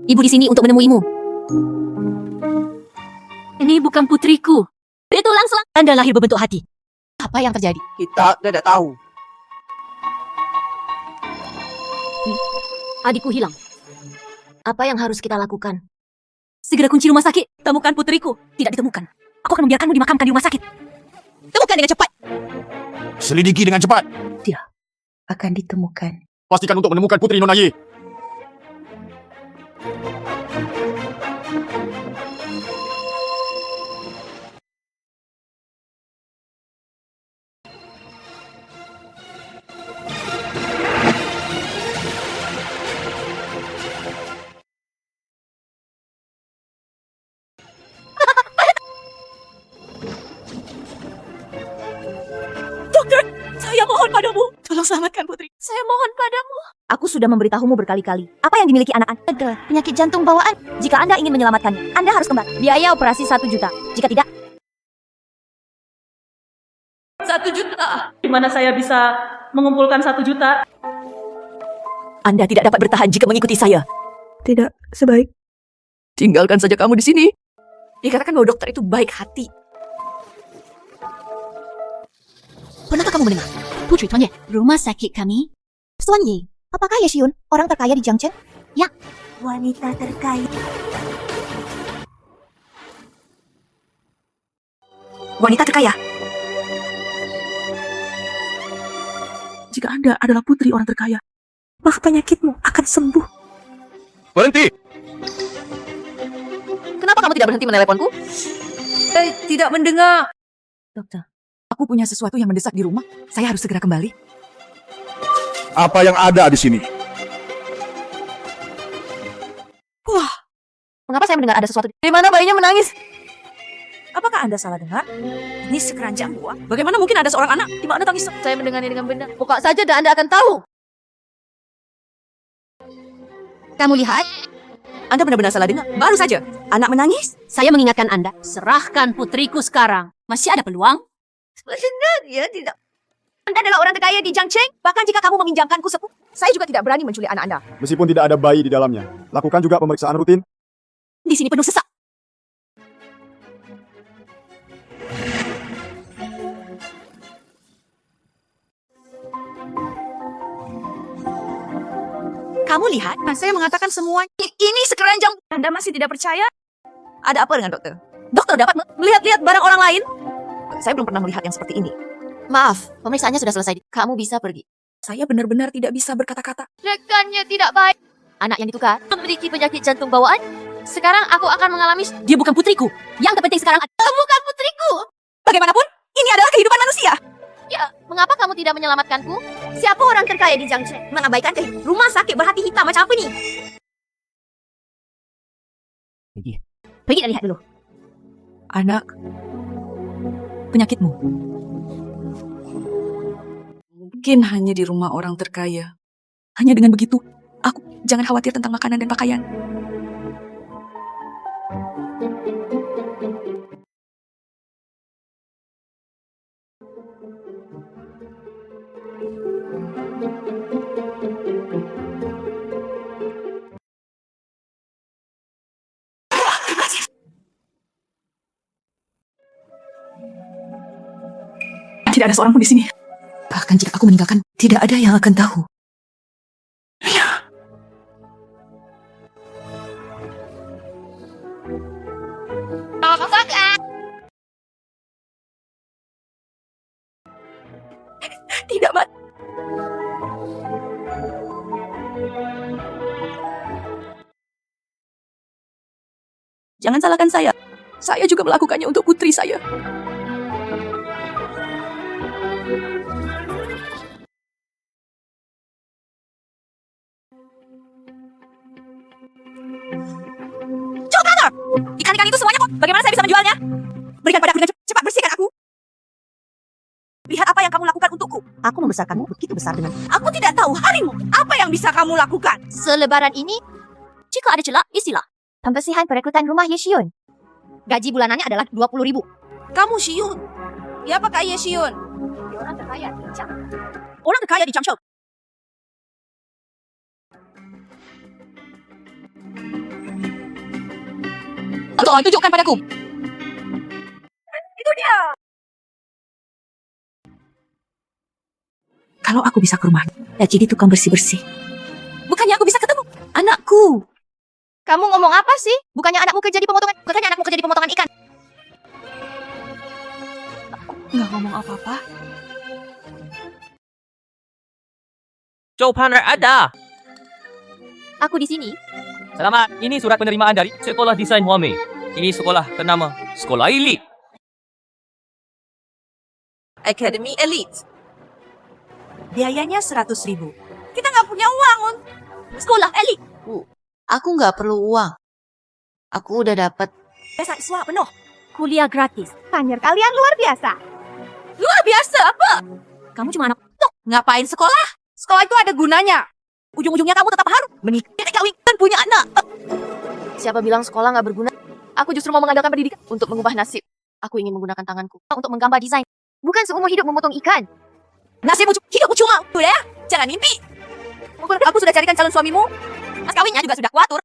Ibu di sini untuk menemuimu. Ini bukan putriku. Dia tulang-selang. Anda lahir berbentuk hati. Apa yang terjadi? Kita tidak tahu. Adikku hilang. Apa yang harus kita lakukan? Segera kunci rumah sakit. Temukan putriku. Tidak ditemukan. Aku akan membiarkanmu dimakamkan di rumah sakit. Temukan dengan cepat. Selidiki dengan cepat. Akan ditemukan. Pastikan untuk menemukan Putri Nona Ye. Saya mohon padamu. Tolong selamatkan putri. Saya mohon padamu. Aku sudah memberitahumu berkali-kali. Apa yang dimiliki anak-anak adalah penyakit jantung bawaan. Jika Anda ingin menyelamatkannya, Anda harus kembali. Biaya operasi 1 juta. Jika tidak, 1 juta. Di mana saya bisa mengumpulkan 1 juta? Anda tidak dapat bertahan jika mengikuti saya. Tidak sebaik. Tinggalkan saja kamu di sini. Dikatakan bahwa dokter itu baik hati. Pernahkah kamu mendengar? Putri Tuan Ye, rumah sakit kami. Tuan Ye, apakah Ye Xiun orang terkaya di Jiangchen? Ya, wanita terkaya. Wanita terkaya. Jika Anda adalah putri orang terkaya, maka penyakitmu akan sembuh. Berhenti! Kenapa kamu tidak berhenti meneleponku? Tidak mendengar. Dokter, aku punya sesuatu yang mendesak di rumah. Saya harus segera kembali. Apa yang ada di sini? Wah, mengapa saya mendengar ada sesuatu? Di mana bayinya menangis? Apakah Anda salah dengar? Ini sekeranjang buah. Bagaimana mungkin ada seorang anak? Di mana tangis? Saya mendengarnya dengan benar. Buka saja dan Anda akan tahu. Kamu lihat? Anda benar-benar salah dengar. Baru saja, anak menangis. Saya mengingatkan Anda, serahkan putriku sekarang. Masih ada peluang? Sebenarnya tidak. Anda adalah orang terkaya di Jiangchen. Bahkan jika kamu meminjamkanku sepuluh, saya juga tidak berani menculik anak Anda. Meskipun tidak ada bayi di dalamnya, lakukan juga pemeriksaan rutin. Di sini penuh sesak. Kamu lihat, saya mengatakan semua. Ini sekeranjang. Anda masih tidak percaya? Ada apa dengan dokter? Dokter dapat melihat-lihat barang orang lain? Saya belum pernah melihat yang seperti ini. Maaf, pemeriksaannya sudah selesai. Kamu bisa pergi. Saya benar-benar tidak bisa berkata-kata. Rekannya tidak baik. Anak yang ditukar memiliki penyakit jantung bawaan. Sekarang aku akan mengalami. Dia bukan putriku. Yang terpenting sekarang bukan putriku. Bagaimanapun, ini adalah kehidupan manusia. Ya, mengapa kamu tidak menyelamatkanku? Siapa orang terkaya di Jiangchen? Mengabaikan kehidupan. Rumah sakit berhati hitam macam apa nih? Pergi dan lihat dulu. Anak, penyakitmu mungkin hanya di rumah orang terkaya. Hanya dengan begitu, aku jangan khawatir tentang makanan dan pakaian. Tidak ada seorang pun di sini. Bahkan jika aku meninggalkan, tidak ada yang akan tahu. Tidak, Mat. Jangan salahkan saya. Saya juga melakukannya untuk putri saya. Ikan-ikan itu semuanya kok. Bagaimana saya bisa menjualnya? Berikan padaku dengan cepat, bersihkan aku. Lihat apa yang kamu lakukan untukku. Aku membesarkanmu begitu besar dengan. Aku tidak tahu harimu. Apa yang bisa kamu lakukan? Selebaran ini, jika ada celah, isilah. Pembersihan perekrutan rumah Ye Xiun. Gaji bulanannya adalah 20.000. Kamu Xiun. Siapakah Ye Xiun? Dia orang terkaya di Jiangchen. Orang terkaya di Changshou. Tolong tunjukkan padaku. Itu dia. Kalau aku bisa ke rumah, ya jadi tukang bersih-bersih. Bukannya aku bisa ketemu anakku. Kamu ngomong apa sih? Bukannya anakmu kerja di pemotongan ikan. Nggak ngomong apa-apa. Joe Partner ada. Aku di sini. Selamat, ini surat penerimaan dari Sekolah Desain Huame. Ini sekolah ternama Sekolah Elit. Academy Elite. Biayanya 100.000. Kita nggak punya uang untuk sekolah elit. Aku nggak perlu uang. Aku udah dapat. Beasiswa penuh. Kuliah gratis. Tanya kalian luar biasa. Luar biasa apa? Kamu cuma anak tok. Ngapain sekolah? Sekolah itu ada gunanya. Ujung-ujungnya kamu tetap harus menikah, kawin, dan punya anak. Siapa bilang sekolah nggak berguna? Aku justru mau mengandalkan pendidikan untuk mengubah nasib. Aku ingin menggunakan tanganku untuk menggambar desain. Bukan seumur hidup memotong ikan. Nasibmu hidupmu cuma itu ya. Jangan mimpi. Aku sudah carikan calon suamimu. Mas kawinnya juga sudah kuatur.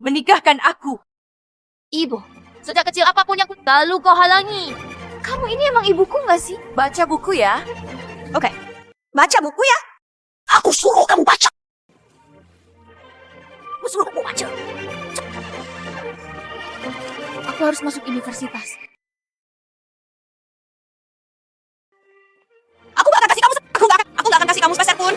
Menikahkan aku. Ibu, sejak kecil apapun yang selalu kau halangi. Kamu ini emang ibuku nggak sih? Baca buku ya. Oke. Baca buku ya. Aku suruh kamu baca. Aku suruh kamu baca. Aku harus masuk universitas. Aku gak akan kasih kamu. Aku gak akan kasih kamu sepeser pun.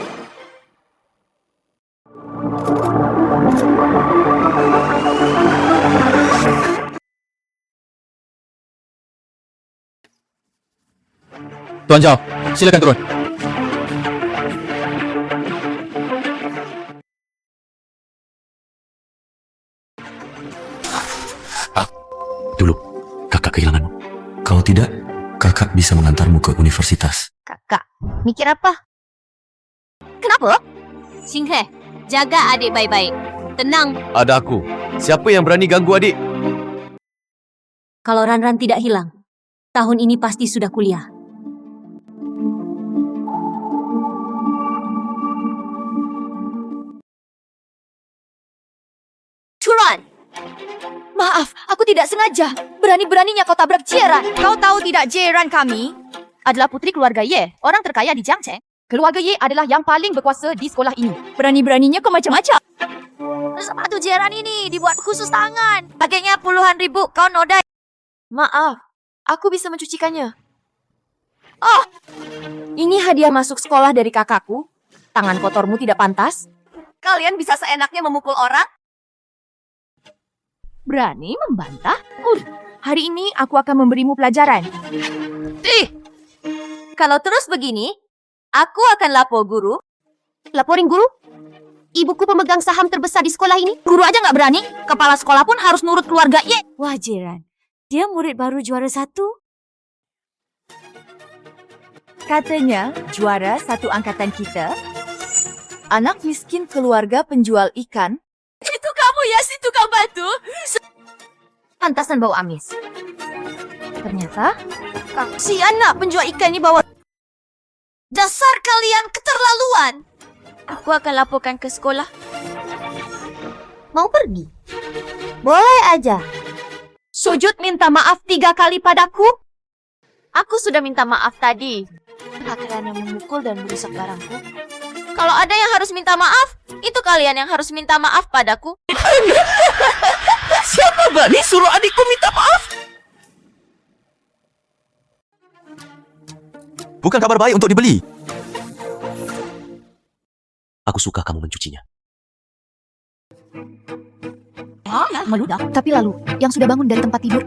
Tuan Zhao, silakan turun. Dulu, kakak kehilanganmu. Kalau tidak, kakak bisa mengantarmu ke universitas. Kakak, mikir apa? Kenapa? Xinghe, jaga adik baik-baik. Tenang. Ada aku. Siapa yang berani ganggu adik? Kalau Ranran tidak hilang, tahun ini pasti sudah kuliah. Turan! Maaf, aku tidak sengaja. Berani-beraninya kau tabrak Jieran. Kau tahu tidak Jieran kami adalah putri keluarga Ye, orang terkaya di Jiangcheng. Keluarga Ye adalah yang paling berkuasa di sekolah ini. Berani-beraninya kau macam-macam. Sepatu Jieran ini dibuat khusus tangan. Harganya puluhan ribu, kau nodai. Maaf, aku bisa mencucikannya. Oh, ini hadiah masuk sekolah dari kakakku. Tangan kotormu tidak pantas. Kalian bisa seenaknya memukul orang? Berani membantah? Hari ini aku akan memberimu pelajaran. Kalau terus begini, aku akan lapor guru. Laporin guru? Ibuku pemegang saham terbesar di sekolah ini. Guru aja nggak berani. Kepala sekolah pun harus nurut keluarga Ye. Wah, Jiran. Dia murid baru juara 1. Katanya, juara satu angkatan kita, anak miskin keluarga penjual ikan. Itu kamu ya, si tukang batu? Pantasan bau amis. Ternyata, si anak penjual ikan ini bawa... Dasar kalian keterlaluan! Aku akan laporkan ke sekolah. Mau pergi? Boleh aja. Sujud minta maaf 3 kali padaku. Aku sudah minta maaf tadi. Kalian yang memukul dan merusak barangku. Kalau ada yang harus minta maaf, itu kalian yang harus minta maaf padaku. Siapa berani suruh adikku minta maaf? Bukan kabar baik untuk dibeli. Aku suka kamu mencucinya. Meludak. Tapi lalu, yang sudah bangun dari tempat tidur.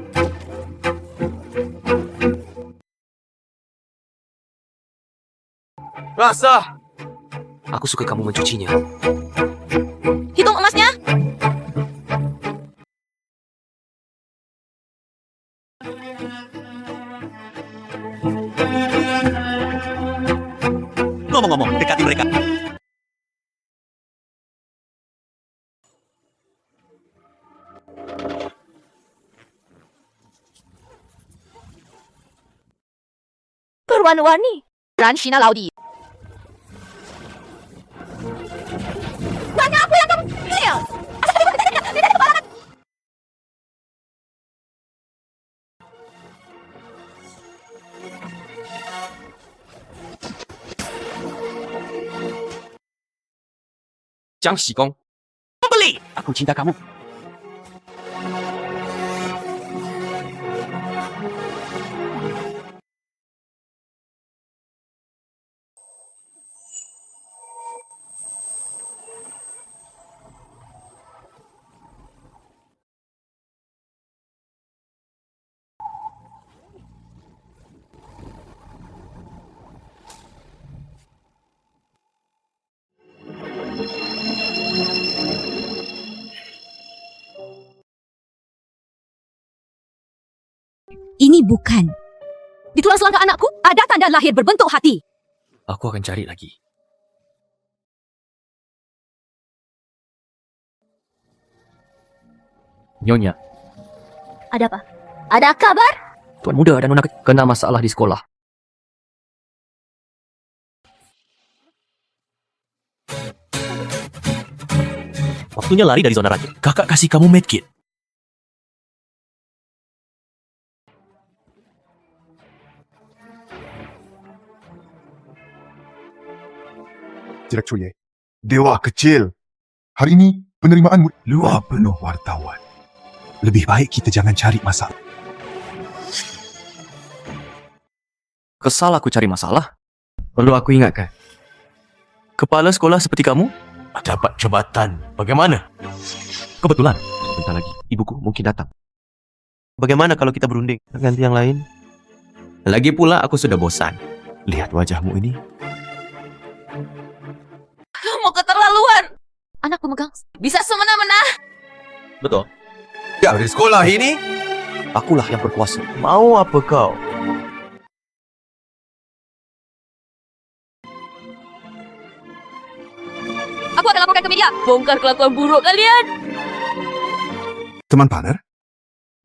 Rasa. Aku suka kamu mencucinya. Hitung emasnya. Ngomong-ngomong, dekati mereka. Berwarna-warni. Dan Shina Laudi. Banyak apa yang kamu... Jang Xigong. Membeli. Aku cinta kamu. Ini bukan. Di tulang selangkah anakku ada tanda lahir berbentuk hati. Aku akan cari lagi. Nyonya, Ada apa? Ada kabar? tuan muda dan nona kena masalah di sekolah. Waktunya lari dari zona raja. Kakak kasih kamu medkit. Direktur Ye. Dewa kecil. Hari ini penerimaan luar penuh wartawan. Lebih baik kita jangan cari masalah. Kesal aku cari masalah. Perlu aku ingatkan. Kepala sekolah seperti kamu Dapat jabatan. Bagaimana? kebetulan. Sebentar lagi, ibuku mungkin datang. Bagaimana kalau kita berunding dengan yang lain? Lagi pula aku sudah bosan. Lihat wajahmu ini. Kamu keterlaluan. Anakku megang. Bisa semena-mena. Betul. Ya, di sekolah ini, akulah yang berkuasa. Mau apa kau? Aku akan laporkan ke media. Bongkar kelakuan buruk kalian. Teman partner,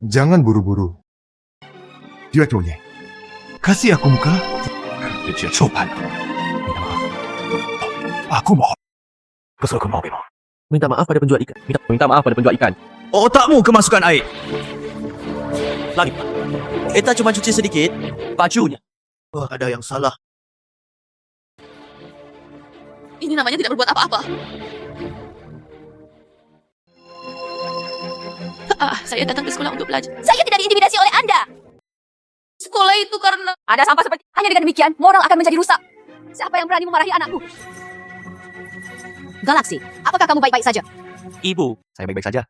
jangan buru-buru. Direktur Ye, kasih aku muka. Kecil sopan. Minta maaf. Aku mohon. Kesel kau mau memang. Minta maaf pada penjual ikan. Minta maaf pada penjual ikan. Otakmu kemasukan air. Lagi. Kita cuma cuci sedikit bajunya. Wah, ada yang salah. Ini namanya tidak berbuat apa-apa. Saya datang ke sekolah untuk belajar. Saya tidak diintimidasi oleh Anda. Sekolah itu karena Ada sampah seperti. Hanya dengan demikian, moral akan menjadi rusak. Siapa yang berani memarahi anakku? Galaksi, apakah kamu baik-baik saja? Ibu, saya baik-baik saja.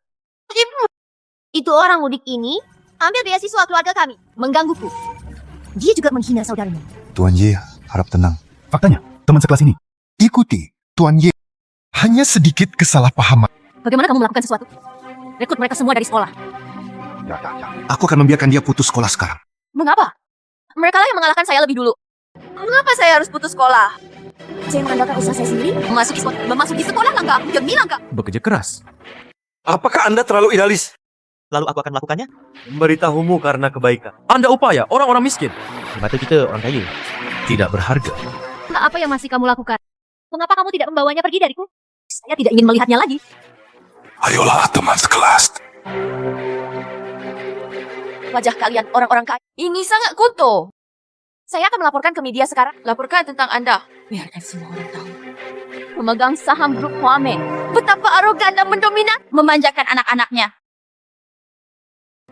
Itu orang mudik ini ambil beasiswa keluarga kami. Menggangguku. Dia juga menghina saudaramu. Tuan Ye, harap tenang. Faktanya, teman sekelas ini. Ikuti Tuan Ye. Hanya sedikit kesalahpahaman. Bagaimana kamu melakukan sesuatu? Rekrut mereka semua dari sekolah. Ya. Aku akan membiarkan dia putus sekolah sekarang. Mengapa? Mereka lah yang mengalahkan saya lebih dulu. mengapa saya harus putus sekolah? Saya mengandalkan usaha saya sendiri. Memasuki sekolah langkah demi langkah. Bekerja keras. Apakah Anda terlalu idealis? Lalu aku akan melakukannya? Memberitahumu karena kebaikan. Anda upaya orang-orang miskin. Di mata kita orang kaya tidak berharga. Apa yang masih kamu lakukan? Mengapa kamu tidak membawanya pergi dariku? Saya tidak ingin melihatnya lagi. Ayolah teman sekelas. Wajah kalian orang-orang kaya. Ini sangat kutu. Saya akan melaporkan ke media sekarang. Laporkan tentang Anda. Biarkan semua orang tahu. Pemegang saham grup Huame. Betapa arogan dan mendominan. Memanjakan anak-anaknya.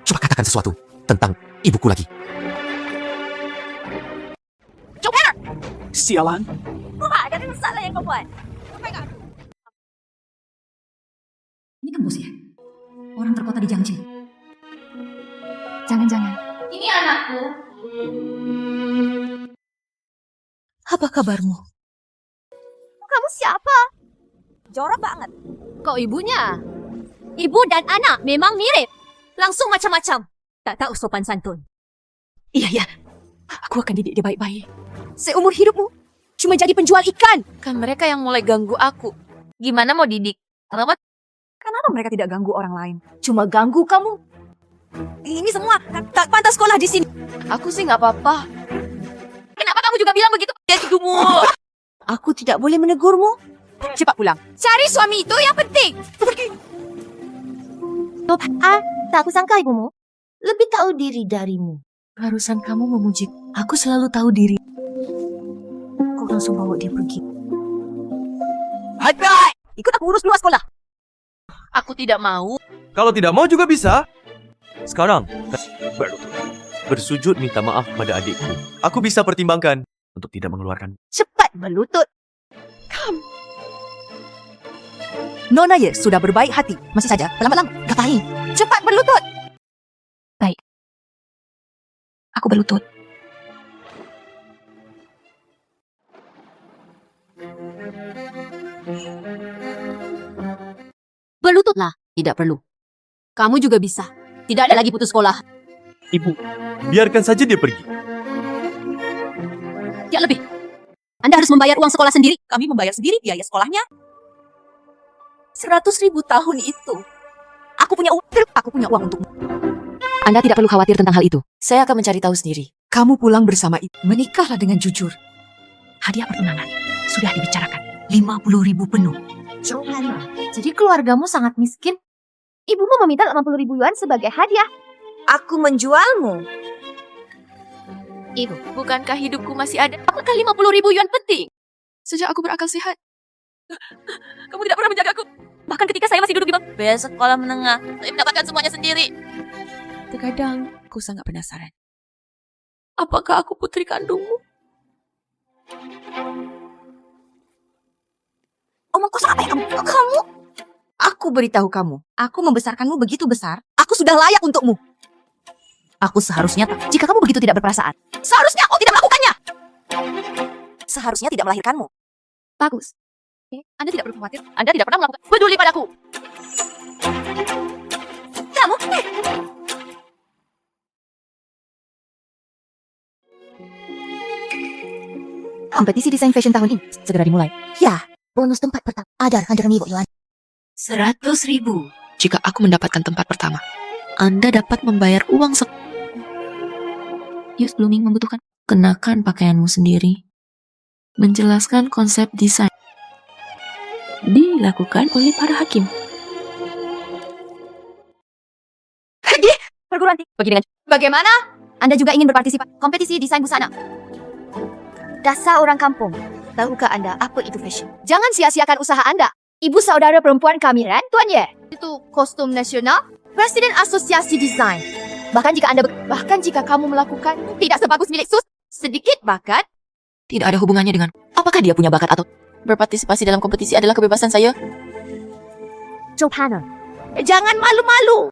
Coba katakan sesuatu tentang ibuku lagi. Coba! Sialan. Wah, ada masalah yang kau buat. Ini kan bos ya? Orang terkota di Jiangxi. Jangan-jangan. Ini anakku. Apa kabarmu? Kamu siapa? Jorok banget. Kau ibunya? Ibu dan anak memang mirip. Langsung macam-macam. Tak tahu sopan santun. Iya. Aku akan didik dia baik-baik. Seumur hidupmu cuma jadi penjual ikan. Kan mereka yang mulai ganggu aku. Gimana mau didik? Kenapa mereka tidak ganggu orang lain? Cuma ganggu kamu. Ini semua tak pantas sekolah di sini. Aku sih nggak apa-apa. Kenapa kamu juga bilang begitu? Hidupmu. Aku tidak boleh menegurmu. Cepat pulang. Cari suami itu yang penting. Pergi. Tak kusangka ibumu lebih tahu diri darimu. Harusan kamu memuji. Aku selalu tahu diri. Kau langsung bawa dia pergi. Hai. Ikut aku urus luar sekolah. Aku tidak mau. Kalau tidak mau juga bisa. Sekarang, bersujud minta maaf pada adikku. Aku bisa pertimbangkan untuk tidak mengeluarkan. Cepat berlutut. Nona Ye sudah berbaik hati. Masih saja, pelan-pelan. Gapai. Cepat berlutut. Baik. Aku berlutut. Berlututlah. Tidak perlu. Kamu juga bisa. Tidak ada lagi putus sekolah. Ibu, biarkan saja dia pergi. Tidak lebih. Anda harus membayar uang sekolah sendiri. Kami membayar sendiri biaya sekolahnya. 100.000 tahun itu. Aku punya uang. Aku punya uang untukmu. Anda tidak perlu khawatir tentang hal itu. Saya akan mencari tahu sendiri. Kamu pulang bersama ibu. Menikahlah dengan jujur. Hadiah pertunangan sudah dibicarakan. 50.000 penuh. Johanna, jadi keluargamu sangat miskin? Ibumu meminta 80.000 yuan sebagai hadiah. Aku menjualmu. Ibu, bukankah hidupku masih ada? Apakah 50.000 yuan penting? Sejak aku berakal sehat. Kamu tidak pernah menjagaku. Bahkan ketika saya masih duduk di bangku sekolah menengah, saya mendapatkan semuanya sendiri. Terkadang, aku sangat penasaran. Apakah aku putri kandungmu? Omong kosong apa yang kamu? Aku beritahu kamu. Aku membesarkanmu begitu besar. Aku sudah layak untukmu. Aku seharusnya Jika kamu begitu tidak berperasaan, Seharusnya kau tidak melakukannya. Seharusnya tidak melahirkanmu. bagus. Anda tidak perlu khawatir. Anda tidak pernah melakukan peduli padaku. Kamu. Kompetisi desain fashion tahun ini segera dimulai. Ya. Bonus tempat pertama. Adar 100.000 yuan. 100.000. Jika aku mendapatkan tempat pertama, Anda dapat membayar uang Youth Blooming membutuhkan. Kenakan pakaianmu sendiri. Menjelaskan konsep desain. Dilakukan oleh para hakim. Perguruan tinggi. Pergi dengan Bagaimana? Anda juga ingin berpartisipasi kompetisi desain busana? Dasar orang kampung. Tahukah Anda apa itu fashion? Jangan sia-siakan usaha Anda. Ibu saudara perempuan kami, Ran, Tuan Ye. Itu kostum nasional, Presiden Asosiasi Desain. Bahkan jika kamu melakukan tidak sebagus milik Sus, sedikit bakat, tidak ada hubungannya dengan apakah dia punya bakat atau berpartisipasi dalam kompetisi adalah kebebasan saya. Johanna, jangan malu-malu.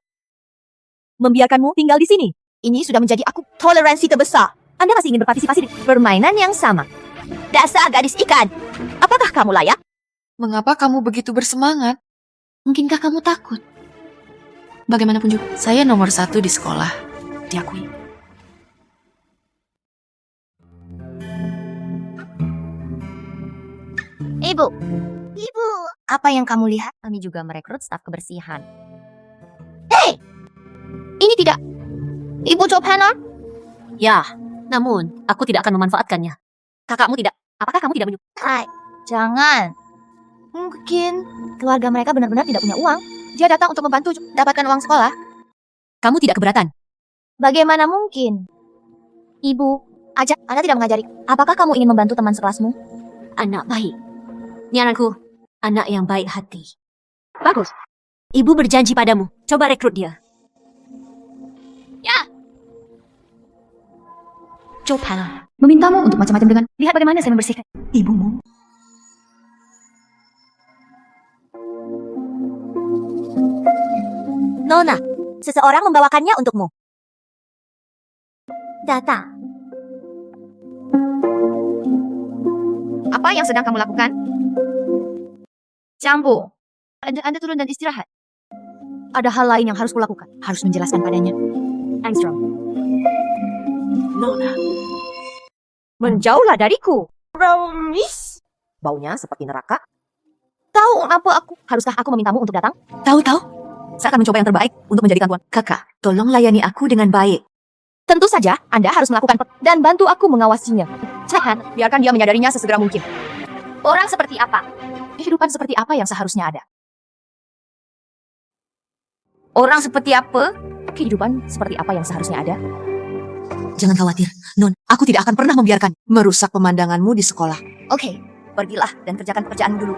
Membiarkanmu tinggal di sini. Ini sudah menjadi aku toleransi terbesar. Anda masih ingin berpartisipasi di permainan yang sama. Dasar gadis ikan. Apakah kamu layak? Mengapa kamu begitu bersemangat? Mungkinkah kamu takut? Bagaimanapun juga, saya nomor 1 di sekolah. Diakui. Ibu. Apa yang kamu lihat? Kami juga merekrut staf kebersihan. Hei! Ini tidak. Ibu Johanna? Ya, namun aku tidak akan memanfaatkannya. Kakakmu tidak. Apakah kamu tidak menyukai? Hai, jangan. Mungkin keluarga mereka benar-benar tidak punya uang. Dia datang untuk membantu dapatkan uang sekolah. Kamu tidak keberatan. Bagaimana mungkin? Ibu, ajak Anda tidak mengajari. Apakah kamu ingin membantu teman sekelasmu? Anak baik. Ini anakku. Anak yang baik hati. Bagus. Ibu berjanji padamu. Coba rekrut dia. Johanna, memintamu untuk macam-macam dengan lihat bagaimana saya membersihkan ibumu. Nona, seseorang membawakannya untukmu. Datang. Apa yang sedang kamu lakukan? Jambu. Anda turun dan istirahat. Ada hal lain yang harus kulakukan. Harus menjelaskan padanya. Angstrom. Nona. Menjauhlah dariku. Promise. Baunya seperti neraka. Tahu apa aku? Haruskah aku memintamu untuk datang? Tahu-tahu. Saya akan mencoba yang terbaik untuk menjadikan tuan. Kakak, tolong layani aku dengan baik. Tentu saja, Anda harus melakukan dan bantu aku mengawasinya. Jangan biarkan dia menyadarinya sesegera mungkin. Orang seperti apa? Kehidupan seperti apa yang seharusnya ada? Orang seperti apa? Kehidupan seperti apa yang seharusnya ada? Jangan khawatir, Non. Aku tidak akan pernah membiarkan merusak pemandanganmu di sekolah. Oke, pergilah dan kerjakan pekerjaanmu dulu.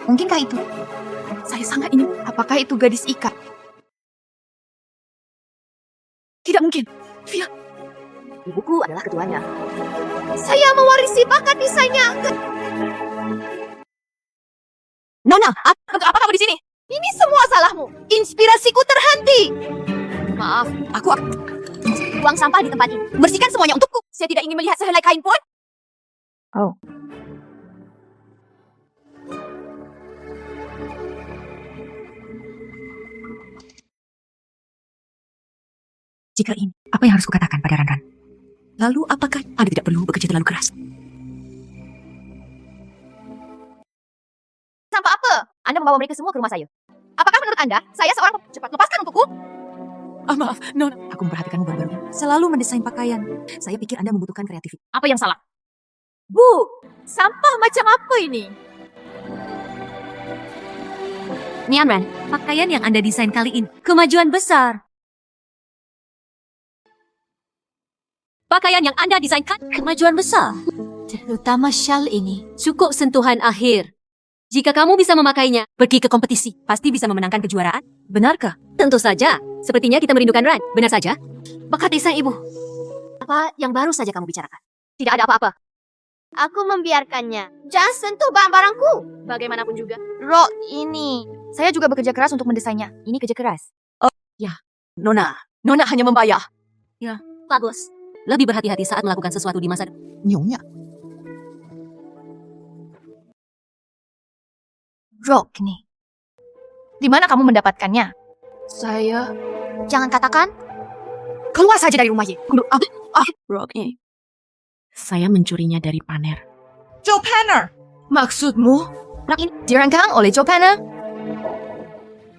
Mungkinkah itu? Saya sangat ingin. Apakah itu gadis ikat? Tidak mungkin. Via. Ibuku adalah ketuanya. Saya mewarisi bakat desainnya. Nona, untuk apa kamu di sini? Ini semua salahmu. Inspirasiku terhenti. Maaf, aku buang sampah di tempat ini. Bersihkan semuanya untukku. Saya tidak ingin melihat sehelai kain pun. Oh. Jika ini, apa yang harus kukatakan pada Ranran? Lalu apakah Anda tidak perlu bekerja terlalu keras? Sampah apa? Anda membawa mereka semua ke rumah saya. Apakah menurut Anda, saya seorang cepat lepaskan untukku? Maaf, Nona. Aku memperhatikanmu baru-baru ini. Selalu mendesain pakaian. Saya pikir Anda membutuhkan kreativitas. Apa yang salah? Bu, sampah macam apa ini? Nianran, pakaian yang Anda desain kali ini kemajuan besar. Pakaian yang Anda desainkan kemajuan besar. Terutama shawl ini. Cukup sentuhan akhir. Jika kamu bisa memakainya, pergi ke kompetisi. Pasti bisa memenangkan kejuaraan. Benarkah? Tentu saja. Sepertinya kita merindukan Ran. Benar saja. Bakat desain ibu. Apa yang baru saja kamu bicarakan? Tidak ada apa-apa. Aku membiarkannya. Jangan sentuh barang-barangku. Bagaimanapun juga. Rok ini. Saya juga bekerja keras untuk mendesainnya. Ini kerja keras. Nona hanya membayar. Bagus. Lebih berhati-hati saat melakukan sesuatu di masa depan. Nyonya. Rok ini. Di mana kamu mendapatkannya? Saya... Jangan katakan. Keluar saja dari rumah Ye. Rok ini. Saya mencurinya dari Paner. Joe Panner! Maksudmu? Rok ini dirancang oleh Joe Panner.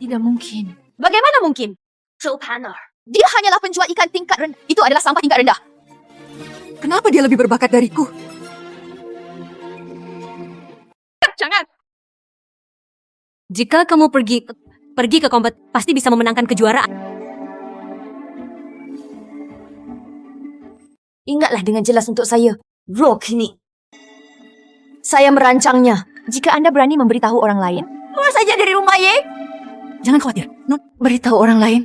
Tidak mungkin. Bagaimana mungkin? Joe Panner. Dia hanyalah penjual ikan tingkat rendah. Itu adalah sampah tingkat rendah. Kenapa dia lebih berbakat dariku? Jangan. Jika kamu pergi ke kompetisi, pasti bisa memenangkan kejuaraan. Ingatlah dengan jelas untuk saya. Rok ini. Saya merancangnya. Jika Anda berani memberitahu orang lain, keluar saja dari rumah Ye. Jangan khawatir. Non, beritahu orang lain.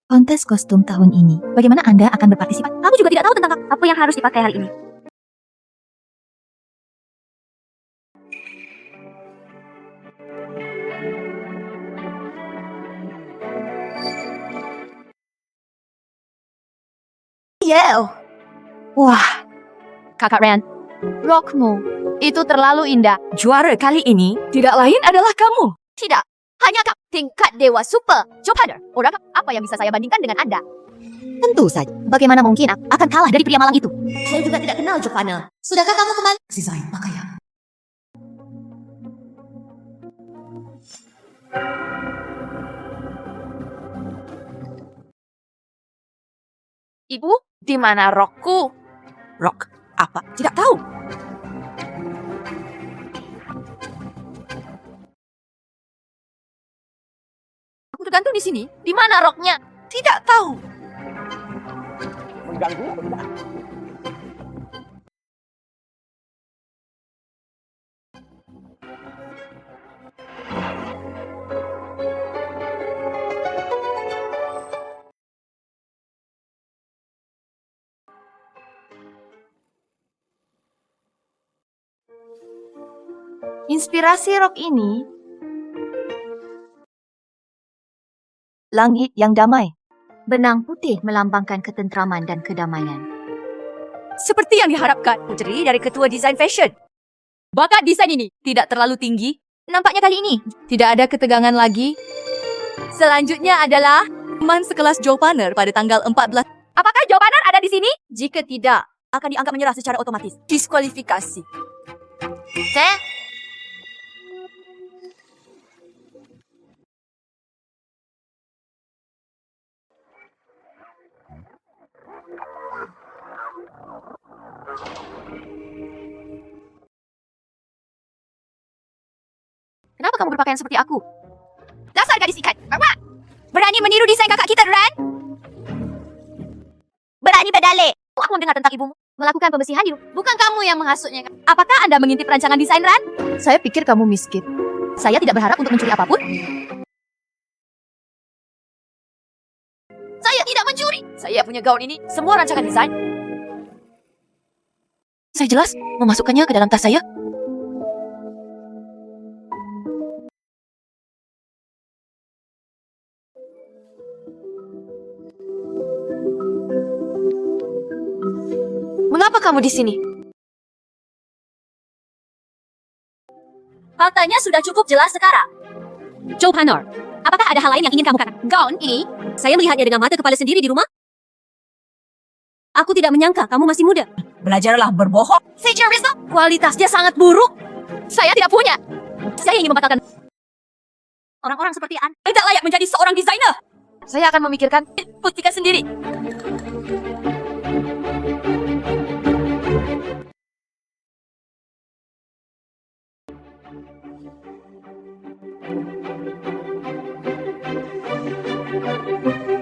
Kontes kostum tahun ini. Bagaimana Anda akan berpartisipasi? Kamu juga tidak tahu tentang apa yang harus dipakai hari ini. Wah, Kakak Ran, rokmu itu terlalu indah. Juara kali ini tidak lain adalah kamu. Tidak, hanya kau tingkat dewa super. Joe Panner, orang apa yang bisa saya bandingkan dengan Anda? Tentu saja. Bagaimana mungkin aku akan kalah dari pria malang itu? Saya juga tidak kenal Joe Panner. Sudahkah kamu kembali? Desain pakaian. Ibu, di mana rokku? Rok? Apa? Tidak tahu. Aku tergantung di sini. Di mana roknya? Tidak tahu. Inspirasi rok ini langit yang damai. Benang putih melambangkan ketentraman dan kedamaian. Seperti yang diharapkan putri dari ketua desain fashion. Bakat desain ini tidak terlalu tinggi. Nampaknya kali ini tidak ada ketegangan lagi. Selanjutnya adalah Teman sekelas Joe Panner pada tanggal 14. apakah jawaban ada di sini? Jika tidak, akan dianggap menyerah secara otomatis. Diskualifikasi. Kenapa kamu berpakaian seperti aku? Dasar gadis ikan. Apa? Berani meniru desain kakak kita, Ran? Berani berdalih. Aku mendengar tentang ibumu. melakukan pembersihan di rumah. Bukan kamu yang menghasutnya. Apakah Anda mengintip rancangan desain Ran? Saya pikir kamu miskin. Saya tidak berharap untuk mencuri apapun. Saya tidak mencuri. Saya punya gaun ini, semua rancangan desain. Saya jelas memasukkannya ke dalam tas saya. Mengapa kamu di sini? Faktanya sudah cukup jelas sekarang. Joe Panor, apakah ada hal lain yang ingin kamu katakan? Gaun ini, saya melihatnya dengan mata kepala sendiri di rumah. Aku tidak menyangka kamu masih muda. Belajarlah berbohong. Signature Rizal, kualitasnya sangat buruk. Saya tidak punya. Saya ingin membatalkan. Orang-orang seperti Anda tidak layak menjadi seorang desainer. Saya akan memikirkan. Buktikan sendiri.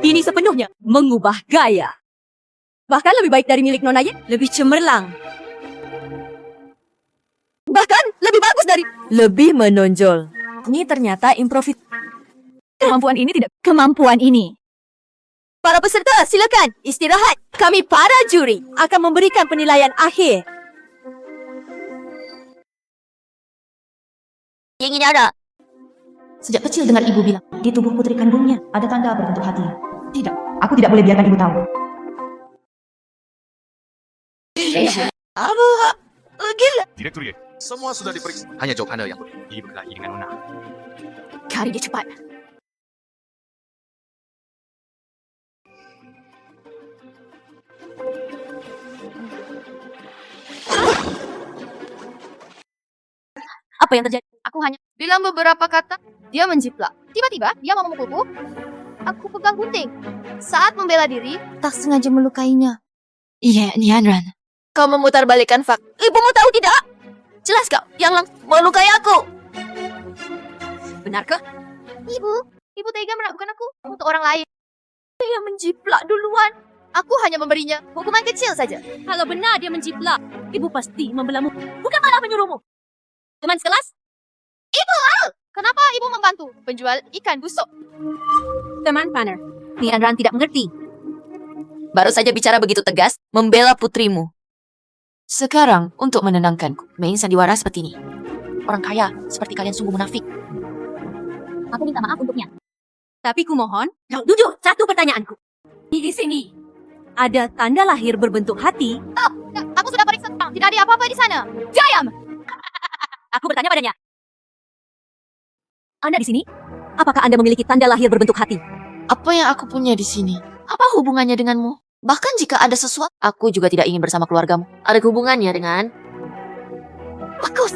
Ini sepenuhnya mengubah gaya. Bahkan lebih baik dari milik Nona Ye, lebih cemerlang. Bahkan lebih bagus dari, lebih menonjol. Ini ternyata improvisasi. Kemampuan ini. Para peserta, silakan istirahat. Kami para juri akan memberikan penilaian akhir. Yang ini ada. Sejak kecil dengar ibu bilang, di tubuh putri kandungnya ada tanda berbentuk hati. Tidak, aku tidak boleh biarkan ibu tahu. Gila. Direktur Ye, semua sudah diperiksa. Hanya Joe Panel yang pergi berkelahi dengan Nona. Cari dia cepat. Apa yang terjadi? Aku hanya bilang beberapa kata, dia menjiplak. Tiba-tiba, dia mau memukulku. Aku pegang gunting. Saat membela diri, tak sengaja melukainya. Iya, Nianran. Kau memutarbalikkan fakta. Ibumu tahu tidak? Jelas kau yang melukai aku. Benarkah? Ibu tega meragukan aku untuk orang lain. Dia menjiplak duluan. Aku hanya memberinya hukuman kecil saja. Kalau benar dia menjiplak, ibu pasti membelamu. Bukan malah menyuruhmu. Teman sekelas? Kenapa ibu membantu penjual ikan busuk? Teman Panner. Nianran tidak mengerti. Baru saja bicara begitu tegas, membela putrimu. Sekarang, untuk menenangkanku, main sandiwara seperti ini. Orang kaya seperti kalian sungguh munafik. Aku minta maaf untuknya. Tapi kumohon, jujur, satu pertanyaanku. Di sini, ada tanda lahir berbentuk hati. Aku sudah periksa. Tidak ada apa-apa di sana. Diam! Aku bertanya padanya. Anda di sini? Apakah Anda memiliki tanda lahir berbentuk hati? Apa yang aku punya di sini? Apa hubungannya denganmu? Bahkan jika ada sesuatu, aku juga tidak ingin bersama keluargamu. Ada hubungannya dengan... Bagus!